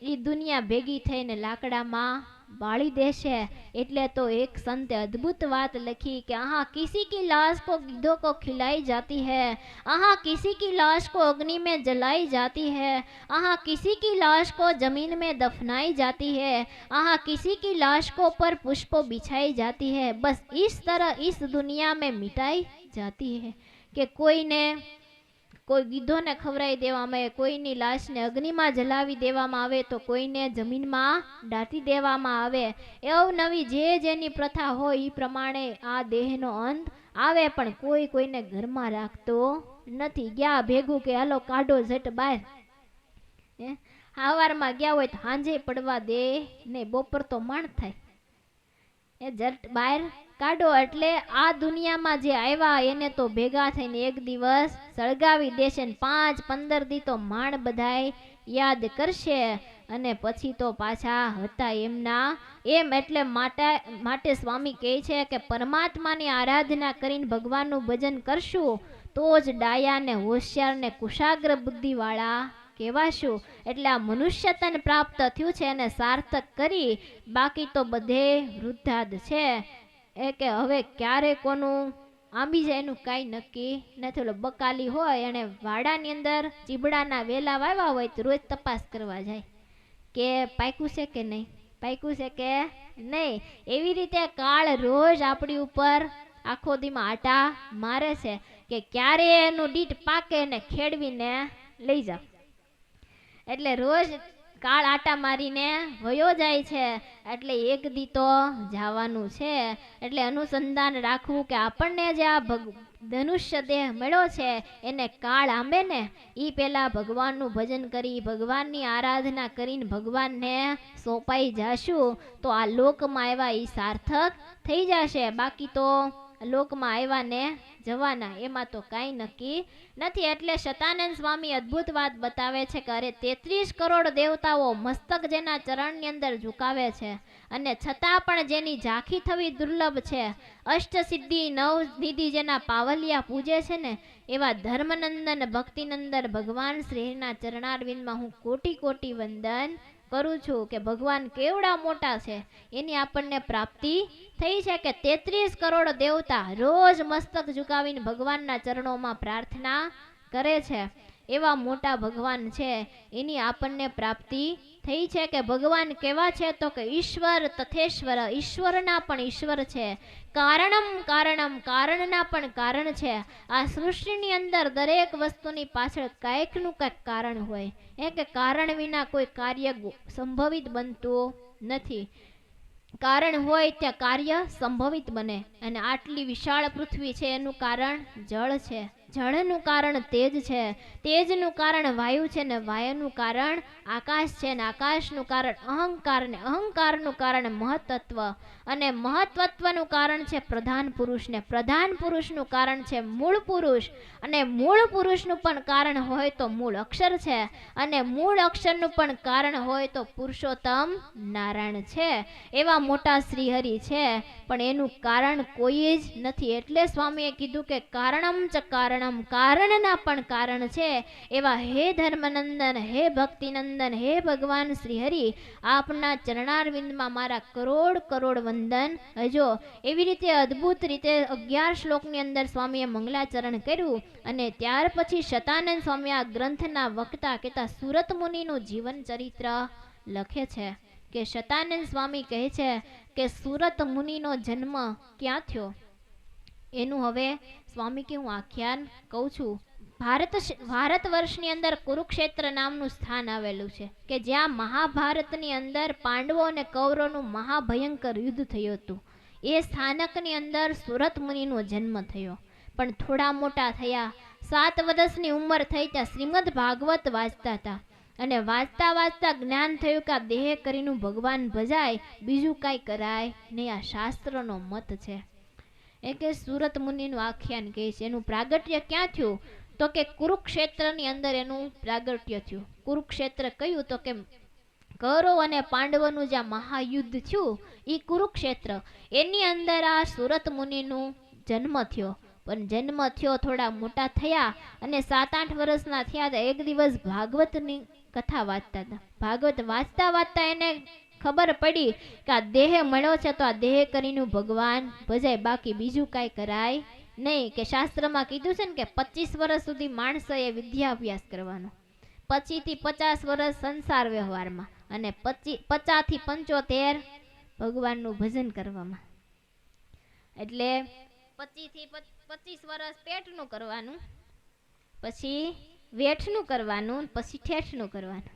ઈ દુનિયા ભેગી થઈને લાકડામાં બાળી દેશે. એટલે તો એક સંતે અદ્ભુત વાત લખી કે આहा किसी की लाश को गिद्धों को खिलाई जाती है, आहा किसी की लाश को अग्नि में जलाई जाती है, आहा किसी की लाश को जमीन में दफनाई जाती है, आहा किसी की लाश को पर पुष्पों बिछाई जाती है, बस इस तरह इस दुनिया में मिटाई जाती है. કે કોઈને કોઈ ગીધોને ખવડાવી દેવામાં આવે, કોઈની લાશને અગ્નિમાં જલાવી દેવામાં આવે, તો કોઈને જમીનમાં દાટી દેવામાં આવે. અવનવી જેની પ્રથા હોય એ પ્રમાણે આ દેહનો અંત આવે. પણ કોઈને ઘરમાં રાખતો નથી. ગયા ભેગું કે હાલો કાઢો જટ બહાર, સવારમાં ગયા હોય તો સાંજે પડવા દે ને, બપોર તો માણ થાય, જટ બહાર કાઢો. એટલે આ દુનિયામાં જે આવ્યા એને તો ભેગા થઈને એક દિવસ સળગાવી દેશે, 5-15 દી તો માણ બધાય યાદ કરશે, અને પછી તો પાછા હતા એમના એમ. એટલે માટે સ્વામી કહે છે કે પરમાત્માની આરાધના કરીને ભગવાનનું ભજન કરશું તો જ ડાયા ને હોશિયાર ને કુશાગ્ર બુદ્ધિવાળા કહેવાશું. એટલે આ મનુષ્ય તન પ્રાપ્ત થયું છે એને સાર્થક કરી, બાકી તો બધે વૃદ્ધાદ છે. એ કે હવે ક્યારે કોનું આંબી જાય એનું કાંઈ નક્કી નથી. ઓલો બકાલી હોય એને વાડાની અંદર ચીબડાના વેલા વાવ્યા હોય તો રોજ તપાસ કરવા જાય કે પાક્યું છે કે નહીં, પાક્યું છે કે નહીં. એવી રીતે કાળ રોજ આપણી ઉપર આખો દીમાં આટા મારે છે કે ક્યારે એનું દીઠ પાકે ને ખેડવીને લઈ જાવ. એટલે રોજ કાળ આટા મારીને વયો જાય છે. એટલે એક દી તો જવાનું છે. એટલે અનુસંધાન રાખવું કે આપણને જે આ ધનુષ્ય દેહ મળ્યો છે એને કાળ આંબે ને એ પહેલાં ભગવાનનું ભજન કરી, ભગવાનની આરાધના કરીને ભગવાનને સોંપાઈ જાશું તો આ લોકમાં આવ્યા એ સાર્થક થઈ જશે. બાકી તો લોકમાં આવ્યા ને જવાના એમાં તો કાંઈ નક્કી નથી. એટલે શતાનંદ સ્વામી અદ્ભુત વાત બતાવે છે કે અરે 33 કરોડ દેવતાઓ મસ્તક જેના ચરણની અંદર ઝુકાવે છે, અને છતાં પણ જેની ઝાંખી થવી દુર્લભ છે, અષ્ટસિદ્ધિ 9 નિધિ જેના પાવલિયા પૂજે છે ને, એવા ધર્મનંદન ભક્તિનંદન ભગવાન શ્રીના ચરણારવિંદમાં હું કોટી કોટી વંદન કરું છું. કે ભગવાન કેવડા મોટા છે એની આપણને પ્રાપ્તિ થઈ છે. કે 33 કરોડ દેવતા રોજ મસ્તક ઝુકાવીને ભગવાનના ચરણોમાં પ્રાર્થના કરે છે. એવા મોટા ભગવાન છે એની આપણને પ્રાપ્તિ થઈ છે. કે ભગવાન કેવા છે તો કે ઈશ્વર તથેશ્વર, ઈશ્વરના પણ ઈશ્વર છે, કારણમ કારણમ કારણના પણ કારણ છે. આ સૃષ્ટિની અંદર દરેક વસ્તુની પાછળ કાંઈકનું કંઈક કારણ હોય. એ કે કારણ વિના કોઈ કાર્ય સંભવિત બનતું નથી. કારણ હોય ત્યાં કાર્ય સંભવિત બને. અને આટલી વિશાળ પૃથ્વી છે એનું કારણ જળ છે, જળનું કારણ તેજ છે, તેજનું કારણ વાયુ છે, ને વાયુનું કારણ આકાશ છે, ને આકાશનું કારણ અહંકાર, ને અહંકારનું કારણ મહત્તત્વ, અને મહત્વત્વનું કારણ છે પ્રધાન પુરુષ, ને પ્રધાન પુરુષનું કારણ છે મૂળ પુરુષ, અને મૂળ પુરુષનું પણ કારણ હોય તો મૂળ અક્ષર છે, અને મૂળ અક્ષરનું પણ કારણ હોય તો પુરુષોત્તમ નારાયણ છે. એવા મોટા શ્રીહરિ છે, પણ એનું કારણ કોઈ જ નથી. એટલે સ્વામીએ કીધું કે કારણમ ચ કારણમ, કારણના પણ કારણ છે. એવા હે ધર્મનંદન, હે ભક્તિનંદન, હે ભગવાન શ્રીહરિ, આપના ચરણારવિંદમાં મારા કરોડ કરોડ વંદન હજો. એવી રીતે અદ્ભુત રીતે 11 શ્લોકની અંદર સ્વામીએ મંગલાચરણ કર્યું. અને ત્યાર પછી શતાનંદ સ્વામી આ ગ્રંથના વક્તા કહેતા સુરત મુનિનું જીવન ચરિત્ર લખે છે. કે શતાનંદ સ્વામી કહે છે કે સુરત મુનિનો જન્મ ક્યાં થયો એનું હવે સ્વામી કે હું આખ્યાન કહું છું. ભારત વર્ષની અંદર કુરુક્ષેત્ર નામનું સ્થાન આવેલું છે, કે જ્યાં મહાભારતની અંદર પાંડવો અને કૌરવોનું મહાભયંકર યુદ્ધ થયું હતું. એ સ્થાનકની અંદર સુરત મુનિનો જન્મ થયો. પણ થોડા મોટા થયા, 7 વર્ષની ઉંમર થઈ ત્યાં શ્રીમદ ભાગવત વાંચતા હતા. અને વાંચતા વાંચતા જ્ઞાન થયું કે આ દેહ કરીને ભગવાન ભજાય, બીજું કાંઈ કરાય નહીં. આ શાસ્ત્રનો મત છે. એ કે સુરત મુનિનું આખ્યાન કહે છે. એનું પ્રાગટ્ય ક્યાં થયું? તો કે કુરુક્ષેત્રની અંદર એનું પ્રાગટ્ય થયું. કુરુક્ષેત્ર કયું? તો કે કૌરવ અને પાંડવોનું જ્યાં મહાયુદ્ધ થયું એ કુરુક્ષેત્ર, એની અંદર આ સુરત મુનિનું જન્મ થયો. પણ જન્મ થયો, થોડા મોટા થયા અને 7-8 વર્ષના થયા હતા. એક દિવસ ભાગવતની કથા વાંચતા હતા. ભાગવત વાંચતા વાંચતા એને ખબર પડી કે આ દેહ મળ્યો છે તો આ દેહ કરીને ભગવાન ભજાય, બાકી બીજું કાંઈ કરાય નહીં. કે શાસ્ત્રમાં કીધું છે ને કે 25 વર્ષ સુધી માણસોએ વિદ્યાભ્યાસ કરવાનો, પછીથી 50 વર્ષ સંસાર વ્યવહારમાં, અને 50 થી 75 ભગવાનનું ભજન કરવામાં. એટલે 25 થી 25 વર્ષ પેટનું કરવાનું, પછી વેઠનું કરવાનું, પછી ઠેઠનું કરવાનું.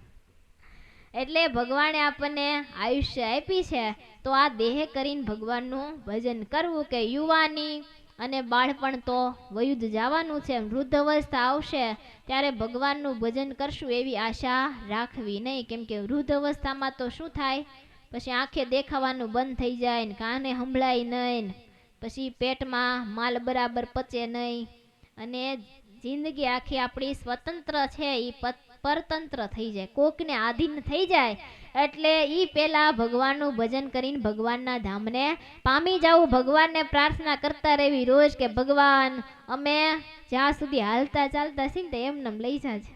એટલે ભગવાને આપણને આયુષ્ય આપી છે તો આ દેહ કરીને ભગવાનનું ભજન કરવું. કે યુવાની અને બાળપણ તો વયું જ જવાનું છે, વૃદ્ધ અવસ્થા આવશે ત્યારે ભગવાનનું ભજન કરશું એવી આશા રાખવી નહીં. કેમ કે વૃદ્ધ અવસ્થામાં તો શું થાય, પછી આંખે દેખાવાનું બંધ થઈ જાય ને, કાને સંભળાય નહીં, પછી પેટમાં માલ બરાબર પચે નહીં, અને જિંદગી આખી આપણી સ્વતંત્ર છે એ પરતંત્ર થઈ જાય, કોકને આધીન થઈ જાય. એટલે ઈ પેલા ભગવાનનું ભજન કરીને ભગવાનના ધામને પામી જવું. ભગવાનને પ્રાર્થના કરતા રહેવી રોજ કે ભગવાન અમે જ્યાં સુધી હાલતા ચાલતા છીએ ને એમને લઈ જાજે,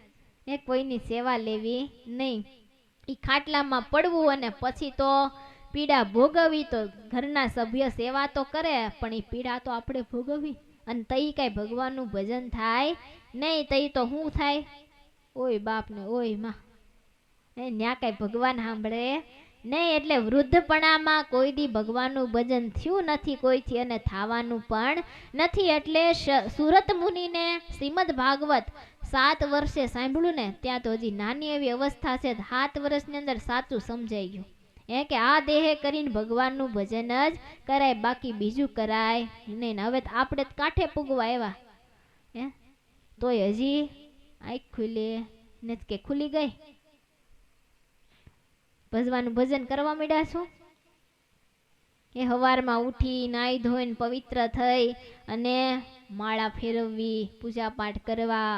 એ કોઈની સેવા લેવી નહીં. ઈ ખાટલામાં પડવું અને પછી તો પીડા ભોગવવી. તો ઘરના સભ્ય સેવા તો કરે પણ એ પીડા તો આપણે ભોગવવી. અને તઈ કાંઈ ભગવાનનું ભજન થાય નહીં. તઈ તો શું થાય, ઓય બાપ ને ઓય માં, ન્યા કાંઈ ભગવાન સાંભળે નહીં. એટલે વૃદ્ધપણામાં કોઈ દી ભગવાનનું ભજન થયું નથી કોઈથી, અને થવાનું પણ નથી. એટલે સુરત મુનિને શ્રીમદ ભાગવત 7 વર્ષે સાંભળ્યું ને, ત્યાં તો હજી નાની એવી અવસ્થા છે, 7 વર્ષની અંદર સાચું સમજાઈ ગયું કે આ દેહ કરીને ભગવાનનું ભજન જ કરાય, બાકી બીજું કરાય નહીં. હવે આપણે કાંઠે પૂગવા આવ્યા તોય હજી આંખ ખુલી નથી કે ખુલી ગઈ, ભજવાનું ભજન કરવા માંડ્યા છો. એ હવારમાં ઉઠી નાઈ ધોઈને પવિત્ર થઈ અને માળા ફેરવવી, પૂજા પાઠ કરવા,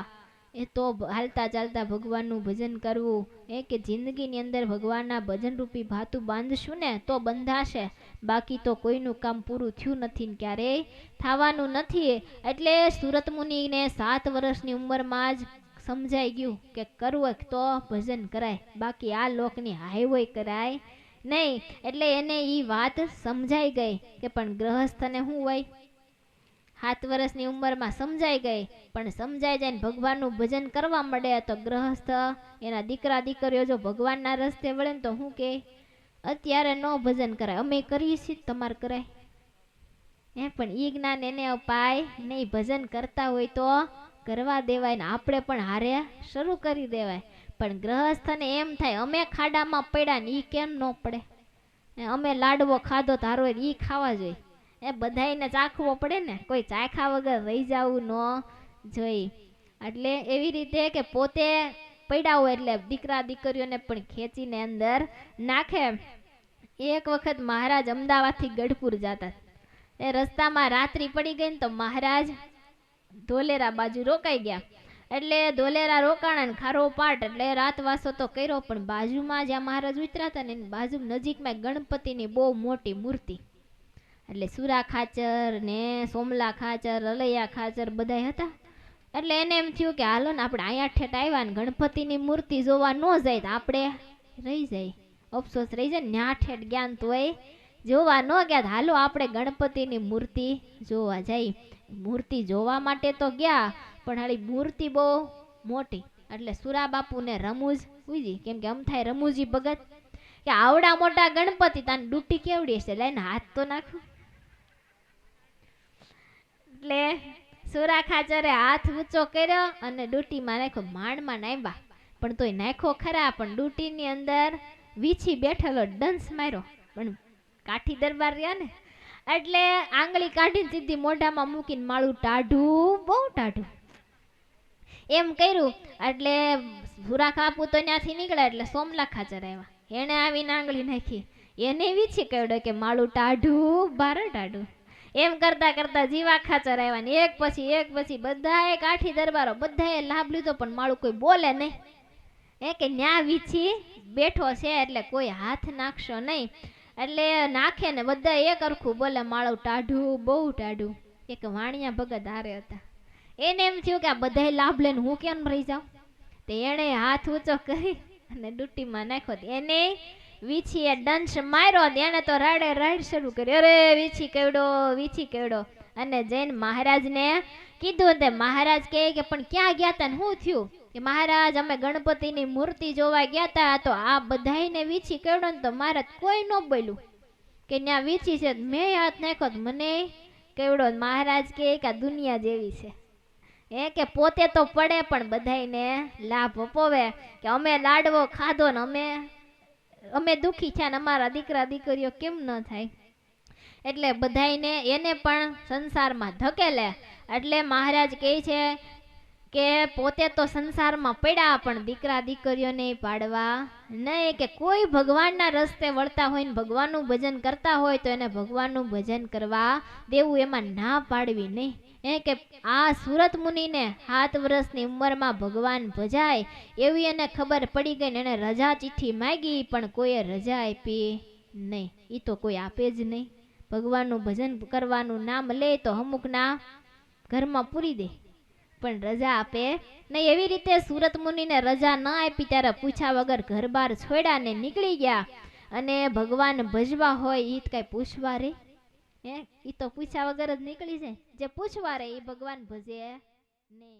એ તો હાલતા ચાલતા ભગવાનનું ભજન કરવું. એ કે જિંદગીની અંદર ભગવાનના ભજન રૂપી ભાતું બાંધશું ને તો બંધાશે, બાકી તો કોઈનું કામ પૂરું થયું નથી ને ક્યારેય થવાનું નથી. એટલે સુરત મુનિને 7 વર્ષની ઉંમરમાં જ સમજાઈ ગયું કે કરવું તો ભજન કરાય, બાકી આ લોકની હાઈવે કરાય નહીં. એટલે એને એ વાત સમજાઈ ગઈ કે પણ ગ્રહસ્થને શું હોય, 7 વર્ષની ઉંમરમાં સમજાઈ ગઈ, પણ સમજાઈ જાય ને ભગવાનનું ભજન કરવા મળે તો ગ્રહસ્થ એના દીકરા દીકરીઓ જો ભગવાનના રસ્તે વળે ને તો શું કે અત્યારે ન ભજન કરાય, અમે કરીએ છીએ તમારે કરાય. પણ ઈ જ્ઞાન એને અપાય નહીં. ભજન કરતા હોય તો કરવા દેવાય ને આપણે પણ હારે શરૂ કરી દેવાય. પણ ગ્રહસ્થને એમ થાય અમે ખાડામાં પડ્યા ને ઈ કેમ ન પડે, અમે લાડવો ખાધો તારો ઈ ખાવા જોઈએ, એ બધાને ચાખવો પડે ને, કોઈ ચાખા વગર રહી જવું ન જોઈ. એટલે એવી રીતે કે પોતે પડ્યા હોય એટલે દીકરા દીકરીઓને પણ ખેંચીને અંદર નાખે. એક વખત મહારાજ અમદાવાદથી ગઢપુર જતા, એ રસ્તામાં રાત્રિ પડી ગઈ ને તો મહારાજ ધોલેરા બાજુ રોકાઈ ગયા. એટલે ધોલેરા રોકાણા ને ખારો પાટ, એટલે રાતવાસો તો કર્યો, પણ બાજુમાં જ્યાં મહારાજ ઉતર્યા હતા ને એની બાજુ નજીકમાં ગણપતિની બહુ મોટી મૂર્તિ, એટલે સુરા ખાચર ને સોમલા ખાચર, અલૈયા ખાચર બધા હતા. એટલે એને એમ થયું કે હાલો ને આપણે અહીંયા ઠેઠ આવ્યા ને ગણપતિની મૂર્તિ જોવા ન જાય તો આપણે રહી જાય, અફસોસ રહી જાય. ન્યા ઠેઠ જ્ઞાન તોય જોવા ન ગયા, હાલો આપણે ગણપતિની મૂર્તિ જોવા જાય. મૂર્તિ જોવા માટે તો ગયા, પણ હાલી મૂર્તિ બહુ મોટી, એટલે સુરા બાપુને રમૂજ ઉજી, કેમ કે આમ થાય રમૂજી ભગત કે આવડા મોટા ગણપતિ તાને ડૂટી કેવડી હશે, લઈને હાથ તો નાખું. એટલે સુરા ખાચરે હાથ ઊંચો કર્યો અને ડૂટીમાં નાખ્યો, માંડમાં નાખ્યા, પણ તોય નાખ્યો ખરા, પણ ડૂટીની અંદર વીછી બેઠેલો ડંસ માર્યો. પણ કાઠી દરબાર રહ્યા ને એટલે આંગળી કાઢીને સીધી મોઢામાં મૂકીને માળું ટાઢું, બહુ ટાઢું. એમ કર્યું એટલે ભૂરા કાપુ તો ત્યાંથી નીકળ્યા એટલે સોમલા ખાચર આવ્યા. એને આવીને આંગળી નાખી, એને વીછી કહેવડે કે માળું ટાઢું બાર ટાઢું. એમ કરતા કરતા જીવા ખાચર આવ્યા ને એક પછી બધાએ કાઠી દરબારો બધાએ લાભ લીધો, પણ માળું કોઈ બોલે નહીં. કે ન્યા વીછી બેઠો છે એટલે કોઈ હાથ નાખશો નહીં. એટલે નાખે ને બધા એક અરખું બોલે માળું ટાઢું બહુ ટાઢું. એક વાણિયા ભગત હારે હતા, એને એમ થયું કે આ બધાય લાભ લઈને હું કેમ રહી જાઉં. તે એણે હાથ ઊંચો કરી અને ડૂટીમાં નાખ્યો. એને વીછીએ દંશ માર્યો, એને તો રાડે રાડ શરૂ કરી, અરે વીછી કેવડો. અને જૈન મહારાજને કીધું, તે મહારાજ કહે કે પણ ક્યાં ગયા તા ને શું થયું? કે મહારાજ અમે ગણપતિની મૂર્તિ જોવા ગયા તા, તો આ બધાયને વીછી કેવડો ને તો મહારાજ કોઈ ન બોલ્યું કે ત્યાં વીછી છે. મેં હાથ નાખ્યો તો મને કેવડો. મહારાજ કહે કે આ દુનિયા જેવી છે, કે પોતે તો પડે પણ બધાયને લાભ અપાવે. કે અમે લાડવો ખાધો ને અમે દુખી થયા ને અમારા દીકરા દીકરીઓ કેમ ન થાય. એટલે બધાયને એને પણ સંસારમાં ધકેલે. એટલે મહારાજ કહે છે કે પોતે તો સંસારમાં પડ્યા પણ દીકરા દીકરીઓને પાડવા નહીં. કે કોઈ ભગવાનના રસ્તે વળતા હોય ને ભગવાનનું ભજન કરતા હોય તો એને ભગવાનનું ભજન કરવા દેવું, એમાં ના પાડવી નહીં. કે આ સુરત મુનિને 7 વર્ષની ઉંમરમાં ભગવાન ભજાય એવી એને ખબર પડી ગઈ ને એને રજા ચિઠ્ઠી માગી પણ કોઈએ રજા આપી નહીં. એ તો કોઈ આપે જ નહીં. ભગવાનનું ભજન કરવાનું નામ લે તો અમુકના ઘરમાં પૂરી દે પણ રજા આપે નહીં. એવી રીતે સુરત મુનિને રજા ન આપી ત્યારે પૂછ્યા વગર ઘર બાર છોડ્યા ને નીકળી ગયા. અને ભગવાન ભજવા હોય એ કઈ પૂછવા રે? એ તો પૂછ્યા વગર જ નીકળી જાય. જે પૂછવા રે એ ભગવાન ભજે નહીં.